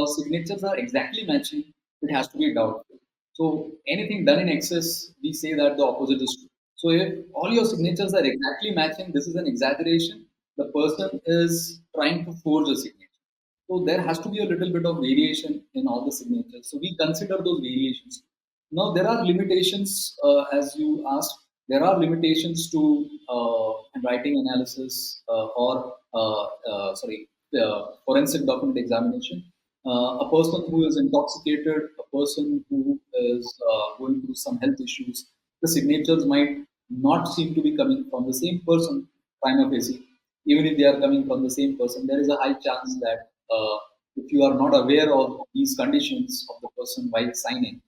signatures are exactly matching, it has to be doubtful. So, anything done in excess, we say that the opposite is true. So, if all your signatures are exactly matching, this is an exaggeration. The person is trying to forge a signature. So there has to be a little bit of variation in all the signatures. So we consider those variations. Now there are limitations, as you asked. There are limitations to handwriting analysis forensic document examination. A person who is intoxicated, a person who is going through some health issues, the signatures might not seem to be coming from the same person prima facie. Even if they are coming from the same person, there is a high chance that if you are not aware of these conditions of the person while signing,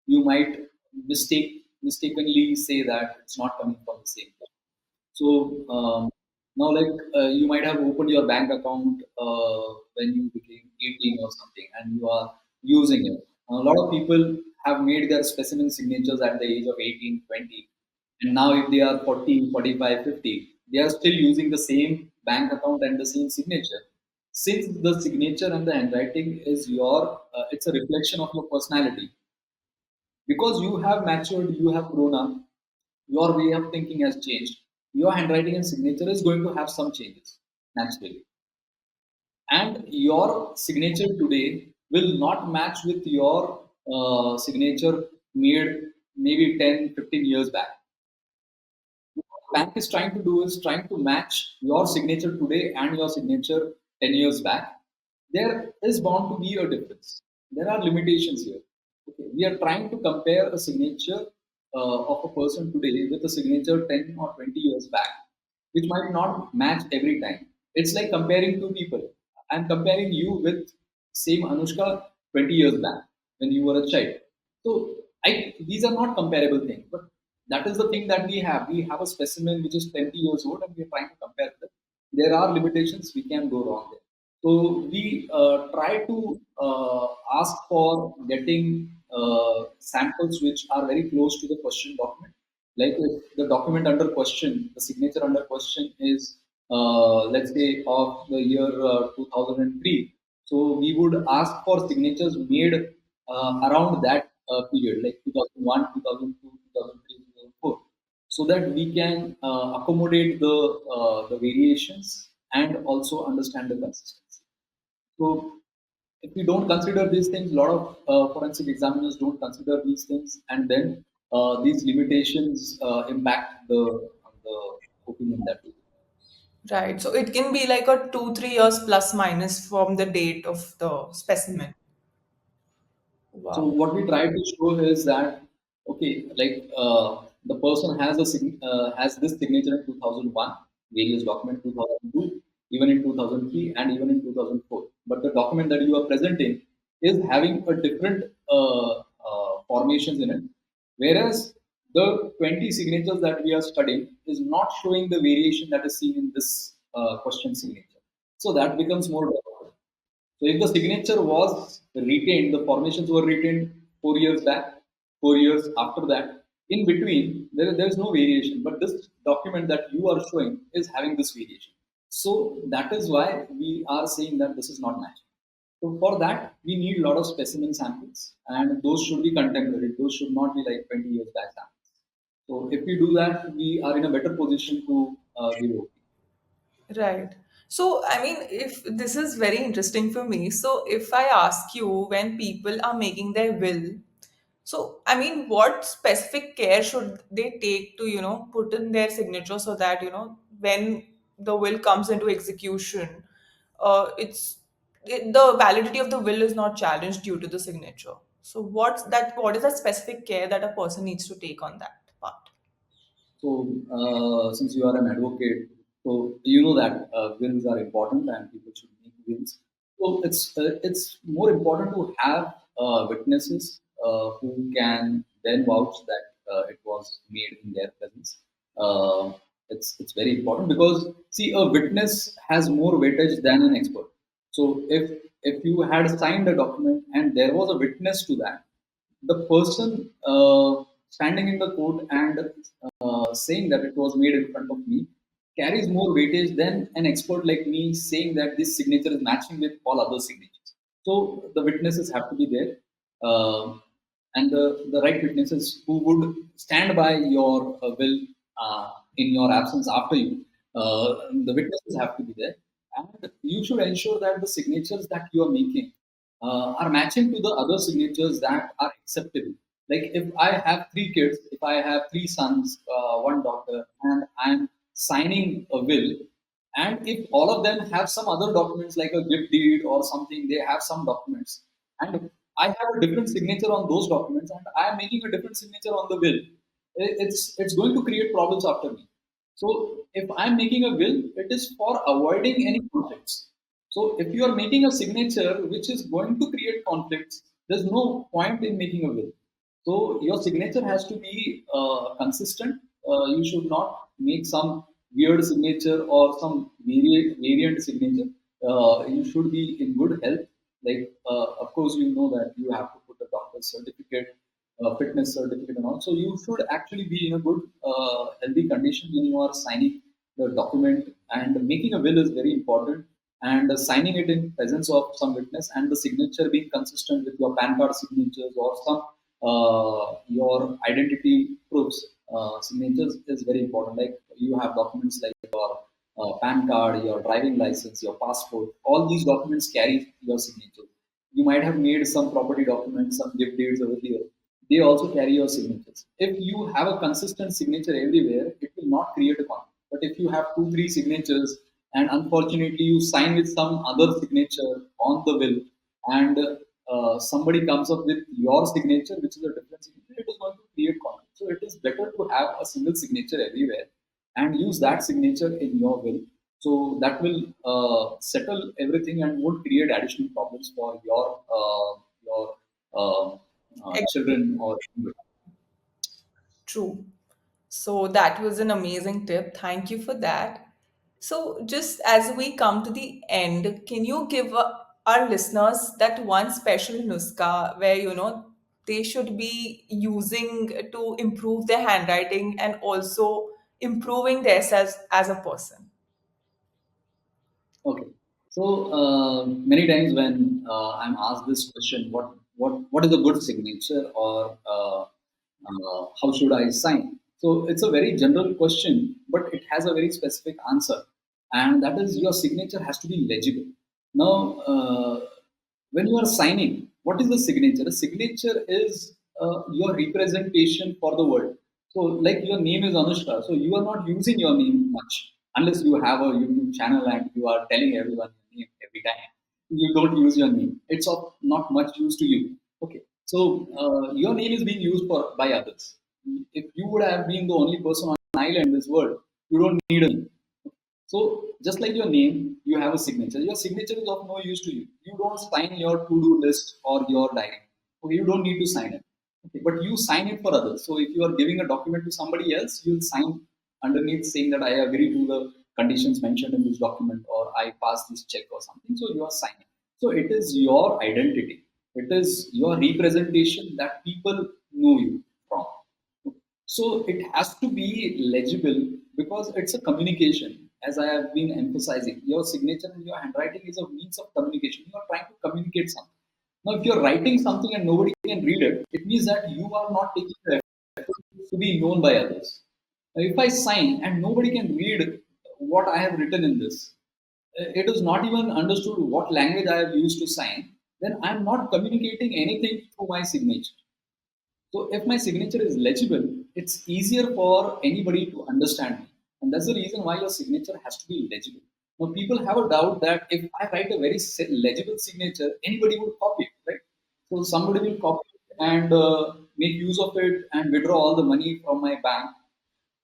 you might mistakenly say that it's not coming from the same person. So now, like you might have opened your bank account when you became 18 or something, and you are using it. A lot of people have made their specimen signatures at the age of 18, 20, and now if they are 40, 45, 50, they are still using the same bank account and the same signature. Since the signature and the handwriting is it's a reflection of your personality. Because you have matured, you have grown up, your way of thinking has changed. Your handwriting and signature is going to have some changes naturally. And your signature today will not match with your signature made maybe 10, 15 years back. What bank is trying to do is trying to match your signature today and your signature 10 years back. There is bound to be a difference. There are limitations here. Okay. We are trying to compare a signature of a person today with a signature 10 or 20 years back, which might not match every time. It's like comparing two people. I'm comparing you with same Anushka 20 years back when you were a child. So these are not comparable things, but that is the thing that we have. We have a specimen which is 20 years old, and we are trying to compare them. There are limitations; we can go wrong there. So we try to ask for getting samples which are very close to the question document. Like if the document under question, the signature under question is, let's say, of the year 2003. So we would ask for signatures made around that period, like 2001, 2002, 2003, 2004, so that we can accommodate the variations and also understand the consistency. So if we don't consider these things, a lot of forensic examiners don't consider these things, and then these limitations impact the opinion that we. Right. So it can be like a 2, 3 years plus minus from the date of the specimen. So Wow. what we try to show is that okay, like the person has this signature in 2001, various document 2002, even in 2003, and even in 2004. But the document that you are presenting is having a different formations in it, whereas the 20 signatures that we are studying is not showing the variation that is seen in this question signature. So that becomes more difficult. So if the signature was retained, the formations were retained 4 years back, 4 years after that, in between, there is no variation. But this document that you are showing is having this variation. So that is why we are saying that this is not matching. So for that, we need a lot of specimen samples, and those should be contemporary. Those should not be like 20 years back samples. So if we do that, we are in a better position to give OP. Right. So, I mean, if this is very interesting for me, so if I ask you when people are making their will, so I mean, what specific care should they take to, put in their signature so that, when the will comes into execution, the validity of the will is not challenged due to the signature. So, what is that specific care that a person needs to take on that part? So, since you are an advocate, so you know that wills are important and people should make wills. So it's more important to have witnesses who can then vouch that it was made in their presence. Uh, it's very important because see, a witness has more weightage than an expert. So if you had signed a document and there was a witness to that, the person standing in the court and saying that it was made in front of me carries more weightage than an expert like me saying that this signature is matching with all other signatures. So the witnesses have to be there, and the right witnesses who would stand by your will in your absence after you. The witnesses have to be there, and you should ensure that the signatures that you are making are matching to the other signatures that are acceptable. Like if I have three kids, if I have three sons, one daughter, and I'm signing a will, and if all of them have some other documents like a gift deed or something, they have some documents, and I have a different signature on those documents, and I am making a different signature on the will, it's going to create problems after me. So if I'm making a will, it is for avoiding any conflicts. So if you are making a signature which is going to create conflicts, there's no point in making a will. So your signature has to be consistent. You should not make some weird signature or some variant signature. You should be in good health. Like, of course, you know that you have to put a doctor's certificate, fitness certificate, and all. So you should actually be in a good, healthy condition when you are signing the document. And making a will is very important. And signing it in presence of some witness and the signature being consistent with your PAN card signatures or some your identity proofs signatures is very important. Like you have documents like your PAN card, your driving license, your passport. All these documents carry your signature. You might have made some property documents, some gift deeds over here. They also carry your signatures. If you have a consistent signature everywhere, it will not create a conflict. But if you have two, three signatures, and unfortunately you sign with some other signature on the will, and somebody comes up with your signature, which is a different signature, it is going to create conflict. So it is better to have a single signature everywhere and use that signature in your will. So that will settle everything and won't create additional problems for your children or True. So that was an amazing tip. Thank you for that. So, just as we come to the end, can you give our listeners that one special nuska where they should be using to improve their handwriting and also improving themselves as a person? Okay. So many times when I'm asked this question, what is a good signature or how should I sign? So it's a very general question, but it has a very specific answer, and that is your signature has to be legible. Now, when you are signing, what is the signature? A signature is your representation for the world. So, like your name is Anushka, so you are not using your name much unless you have a YouTube channel and you are telling everyone your name every time. You don't use your name. It's of not much use to you. Okay, so your name is being used for by others. If you would have been the only person on an island in this world, you don't need a name. So just like your name, you have a signature. Your signature is of no use to you. You don't sign your to-do list or your diary. Okay, you don't need to sign it. Okay, but you sign it for others. So if you are giving a document to somebody else, you'll sign underneath saying that I agree to the conditions mentioned in this document, or I pass this check or something. So you are signing. So it is your identity. It is your representation that people know you from. So it has to be legible because it's a communication. As I have been emphasizing, your signature and your handwriting is a means of communication. You are trying to communicate something. Now, if you're writing something and nobody can read it, it means that you are not taking the effort to be known by others. Now, if I sign and nobody can read what I have written in this, it is not even understood what language I have used to sign, then I'm not communicating anything through my signature. So if my signature is legible, it's easier for anybody to understand me. And that's the reason why your signature has to be legible. Now people have a doubt that if I write a very legible signature, anybody would copy it, right? So somebody will copy it and make use of it and withdraw all the money from my bank.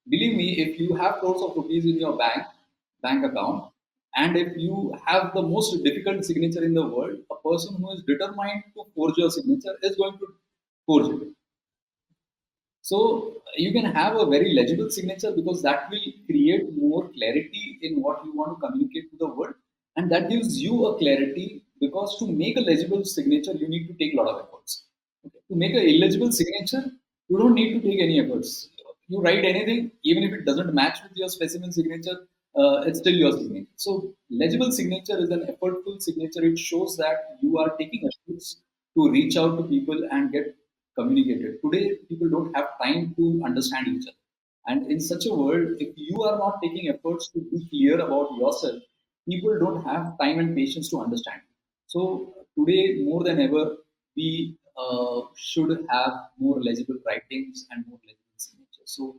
Believe me, if you have crores of rupees in your bank account, and if you have the most difficult signature in the world, a person who is determined to forge your signature is going to forge it. So you can have a very legible signature because that will create more clarity in what you want to communicate to the world, and that gives you a clarity because to make a legible signature, you need to take a lot of efforts. Okay. To make an illegible signature, you don't need to take any efforts. You write anything, even if it doesn't match with your specimen signature, it's still your signature. So legible signature is an effortful signature. It shows that you are taking efforts to reach out to people and get communicated. Today, people don't have time to understand each other. And in such a world, if you are not taking efforts to be clear about yourself, people don't have time and patience to understand. So today, more than ever, we should have more legible writings and more legible signatures. So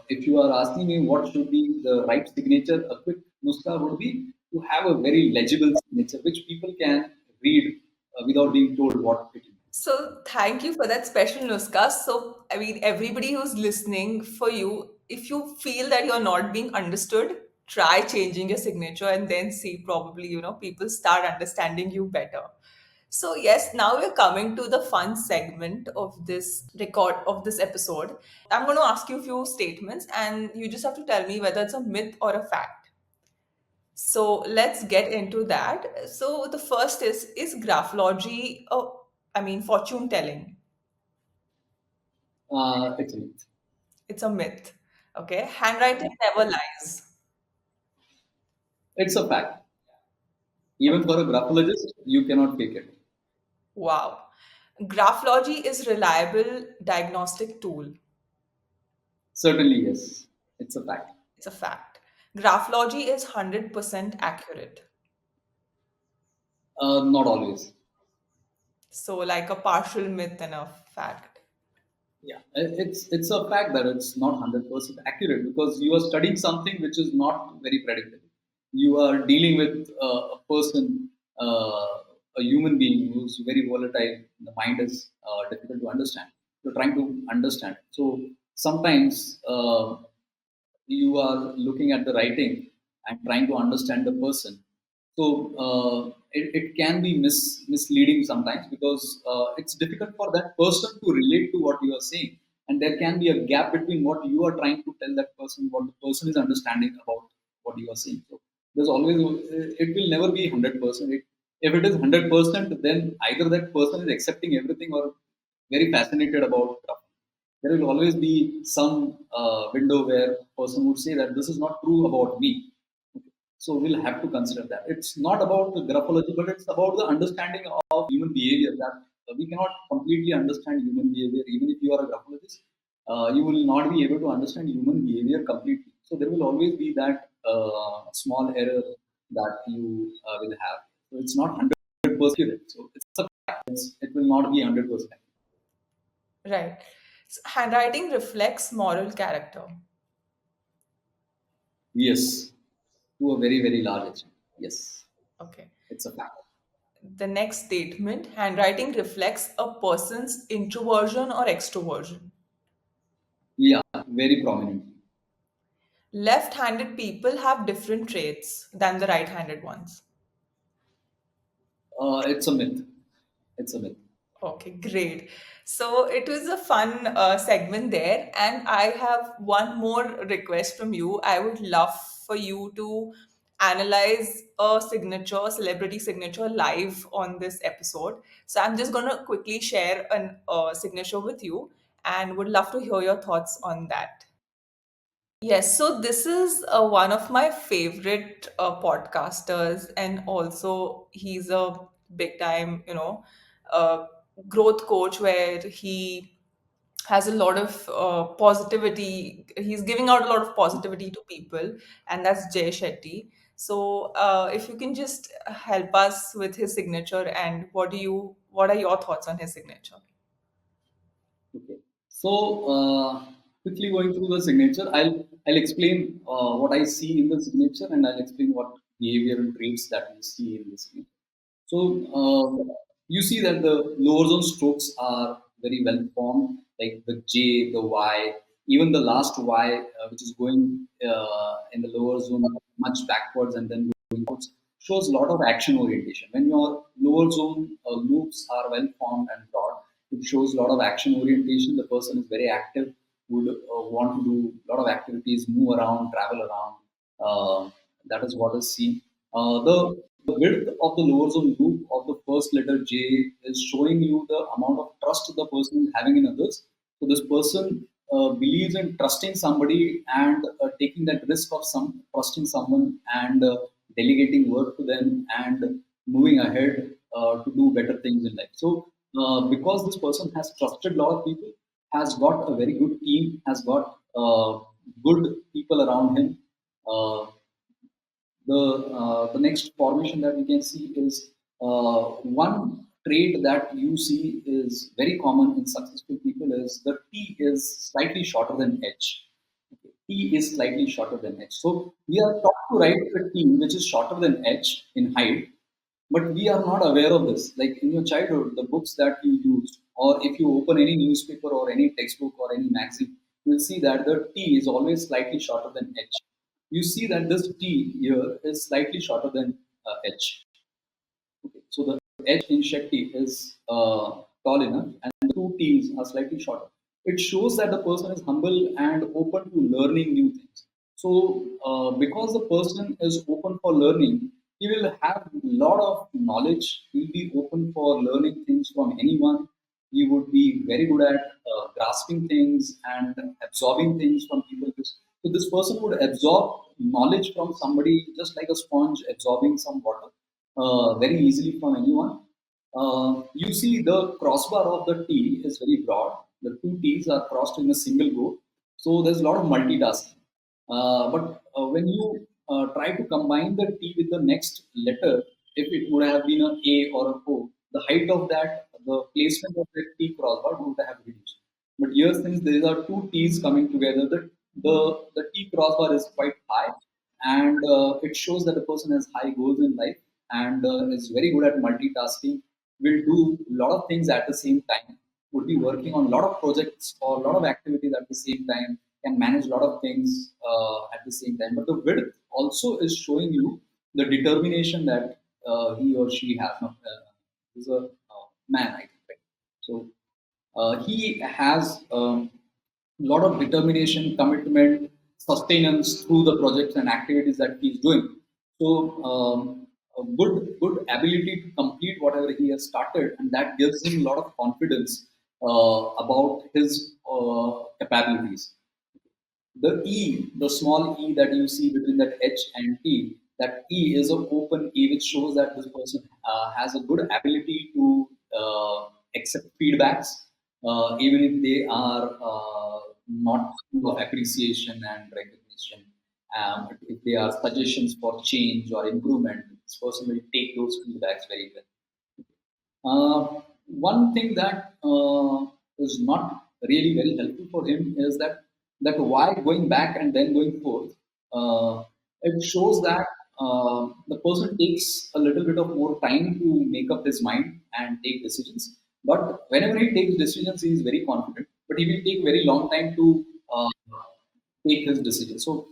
if you are asking me what should be the right signature, a quick nuska would be to have a very legible signature which people can read without being told what it is. So thank you for that special Nuskas. So I mean, everybody who's listening, for you, if you feel that you're not being understood, try changing your signature and then see, probably, people start understanding you better. So yes, now we're coming to the fun segment of this episode. I'm going to ask you a few statements and you just have to tell me whether it's a myth or a fact. So let's get into that. So the first is graphology, I mean fortune telling? It's a myth. It's a myth. Okay. Handwriting never lies. It's a fact. Even for a graphologist, you cannot fake it. Wow. Graphology is reliable diagnostic tool. Certainly, yes. It's a fact. It's a fact. Graphology is 100% accurate. Not always. So like a partial myth and a fact. Yeah, it's a fact that it's not 100% accurate because you are studying something which is not very predictable. You are dealing with a person, a human being who's very volatile. The mind is difficult to understand. You're trying to understand. So sometimes you are looking at the writing and trying to understand the person. So it can be misleading sometimes because it's difficult for that person to relate to what you are saying, and there can be a gap between what you are trying to tell that person, what the person is understanding about what you are saying. So there's always it will never be 100%. If it is 100%, then either that person is accepting everything or very fascinated about there will always be some window where person would say that this is not true about me. Okay. So we'll have to consider that. It's not about the graphology, but it's about the understanding of human behavior that we cannot completely understand human behavior. Even if you are a graphologist, you will not be able to understand human behavior completely. So there will always be that small error that you will have. So it's not 100% accurate. So it's a fact. It will not be 100%. Right. So handwriting reflects moral character. Yes, to a very, very large extent. Yes, Okay. it's a fact. The next statement, handwriting reflects a person's introversion or extroversion. Yeah, very prominent. Left handed people have different traits than the right handed ones. It's a myth. It's a myth. Okay, great. So it was a fun segment there, and I have one more request from you. I would love for you to analyze a signature, celebrity signature live on this episode. So I'm just gonna quickly share an signature with you, and would love to hear your thoughts on that. Yes, so this is one of my favorite podcasters, and also he's a big time, uh, growth coach where he has a lot of positivity. He's giving out a lot of positivity to people, and that's Jay Shetty. So, if you can just help us with his signature, and what are your thoughts on his signature? Okay. So quickly going through the signature, I'll explain what I see in the signature, and I'll explain what behavioral traits that we see in the signature. So you see that the lower zone strokes are very well formed, like the J, the Y, even the last Y, which is going in the lower zone much backwards and then going forwards, shows a lot of action orientation. When your lower zone loops are well formed and broad, it shows a lot of action orientation. The person is very active, would want to do a lot of activities, move around, travel around. That is what is seen. The width of the lower zone loop of the first letter J is showing you the amount of trust the person is having in others. So this person believes in trusting somebody and taking that risk of some trusting someone and delegating work to them and moving ahead to do better things in life. So because this person has trusted a lot of people, has got a very good team, has got good people around him. Uh, the next formation that we can see is one trait that you see is very common in successful people is the T is slightly shorter than H. Okay. T is slightly shorter than H. So we are taught to write a T which is shorter than H in height, but we are not aware of this. Like in your childhood, the books that you used, or if you open any newspaper or any textbook or any magazine, you will see that the T is always slightly shorter than H. You see that this T here is slightly shorter than H. Okay. So the H in Shetty is tall enough, and the two T's are slightly shorter. It shows that the person is humble and open to learning new things. So, because the person is open for learning, he will have a lot of knowledge. He will be open for learning things from anyone. He would be very good at grasping things and absorbing things from people. So, this person would absorb knowledge from somebody just like a sponge absorbing some water very easily from anyone. You see the crossbar of the T is very broad. The two T's are crossed in a single go. So there's a lot of multitasking. But when you try to combine the T with the next letter, if it would have been a A or a O, the height of that, the placement of the T crossbar would have reduced. But here, since there are two T's coming together, the T crossbar is quite high, and it shows that the person has high goals in life and is very good at multitasking, will do a lot of things at the same time, would be working on a lot of projects or a lot of activities at the same time, can manage a lot of things at the same time. But the width also is showing you the determination that he or she has. Now, is a man, I think. Right? So he has lot of determination, commitment, sustenance through the projects and activities that he's doing. So a good ability to complete whatever he has started, and that gives him a lot of confidence about his capabilities. The E, the small E that you see between that H and T, that E is an open E, which shows that this person has a good ability to accept feedbacks, even if they are not full of appreciation and recognition. If they are suggestions for change or improvement, this person will take those feedbacks very well. One thing that is not really very helpful for him is that why going back and then going forth. It shows that the person takes a little bit of more time to make up his mind and take decisions. But whenever he takes decisions, he is very confident. But he will take very long time to take his decisions. So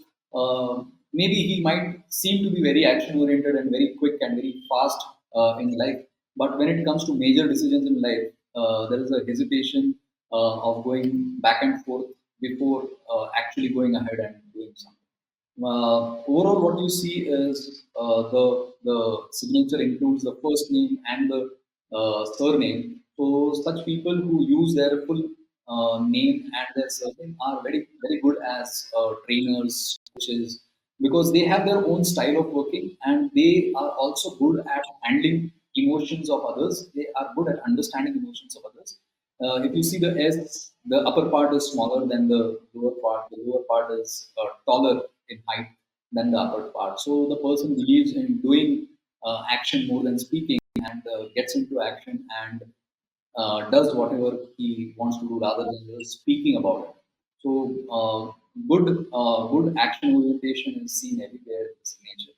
maybe he might seem to be very action oriented and very quick and very fast in life. But when it comes to major decisions in life, there is a hesitation of going back and forth before actually going ahead and doing something. Overall, what you see is the signature includes the first name and the surname. So such people who use their full name and their surname are very good as trainers, coaches, because they have their own style of working and they are also good at handling emotions of others. They are good at understanding emotions of others. If you see the S, the upper part is smaller than the lower part. The lower part is taller in height than the upper part. So the person believes in doing action more than speaking and gets into action and does whatever he wants to do rather than just speaking about it. So good action orientation is seen everywhere in this nature.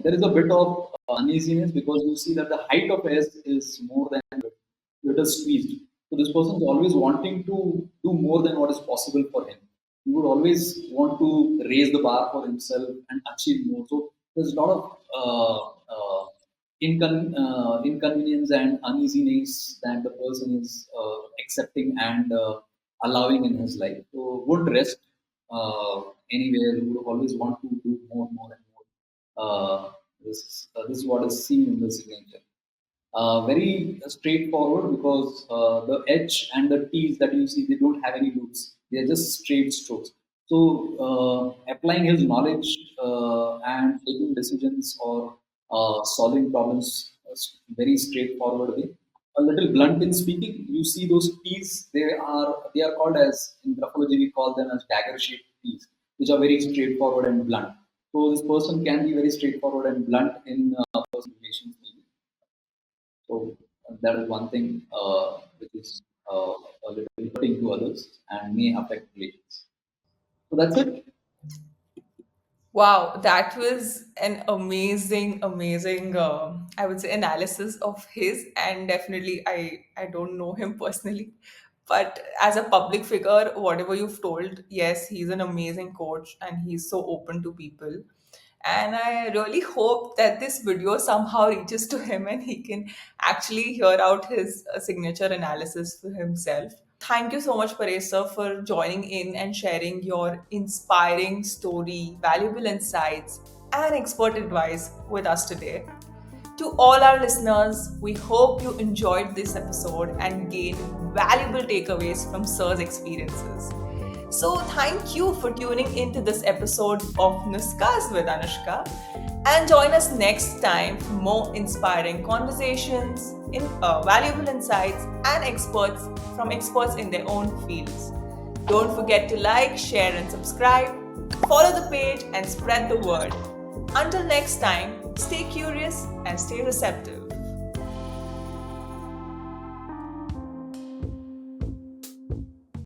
There is a bit of uneasiness because you see that the height of S is more than it is squeezed. So this person is always wanting to do more than what is possible for him. He would always want to raise the bar for himself and achieve more. So there's a lot of inconvenience and uneasiness that the person is accepting and allowing in his life. So would rest anywhere. He would always want to do more and more. This is what is seen in the signature. Very straightforward because the H and the T's that you see, they don't have any loops. They are just straight strokes. So applying his knowledge and taking decisions or solving problems very straightforward way. A little blunt in speaking. You see those T's. They are called as in graphology we call them as dagger shaped T's, which are very straightforward and blunt. So this person can be very straightforward and blunt in personal relations. Maybe. So that is one thing which is a little hurting to others and may affect relations. So that's it. Wow, that was an amazing, I would say, analysis of his. And definitely, I don't know him personally, but as a public figure, whatever you've told, yes, he's an amazing coach and he's so open to people. And I really hope that this video somehow reaches to him and he can actually hear out his signature analysis for himself. Thank you so much, Paresh sir, for joining in and sharing your inspiring story, valuable insights, and expert advice with us today. To all our listeners, we hope you enjoyed this episode and gained valuable takeaways from Sir's experiences. So, thank you for tuning into this episode of Nuskas with Anushka. And join us next time for more inspiring conversations, valuable insights, and experts in their own fields. Don't forget to like, share, and subscribe. Follow the page and spread the word. Until next time, stay curious and stay receptive.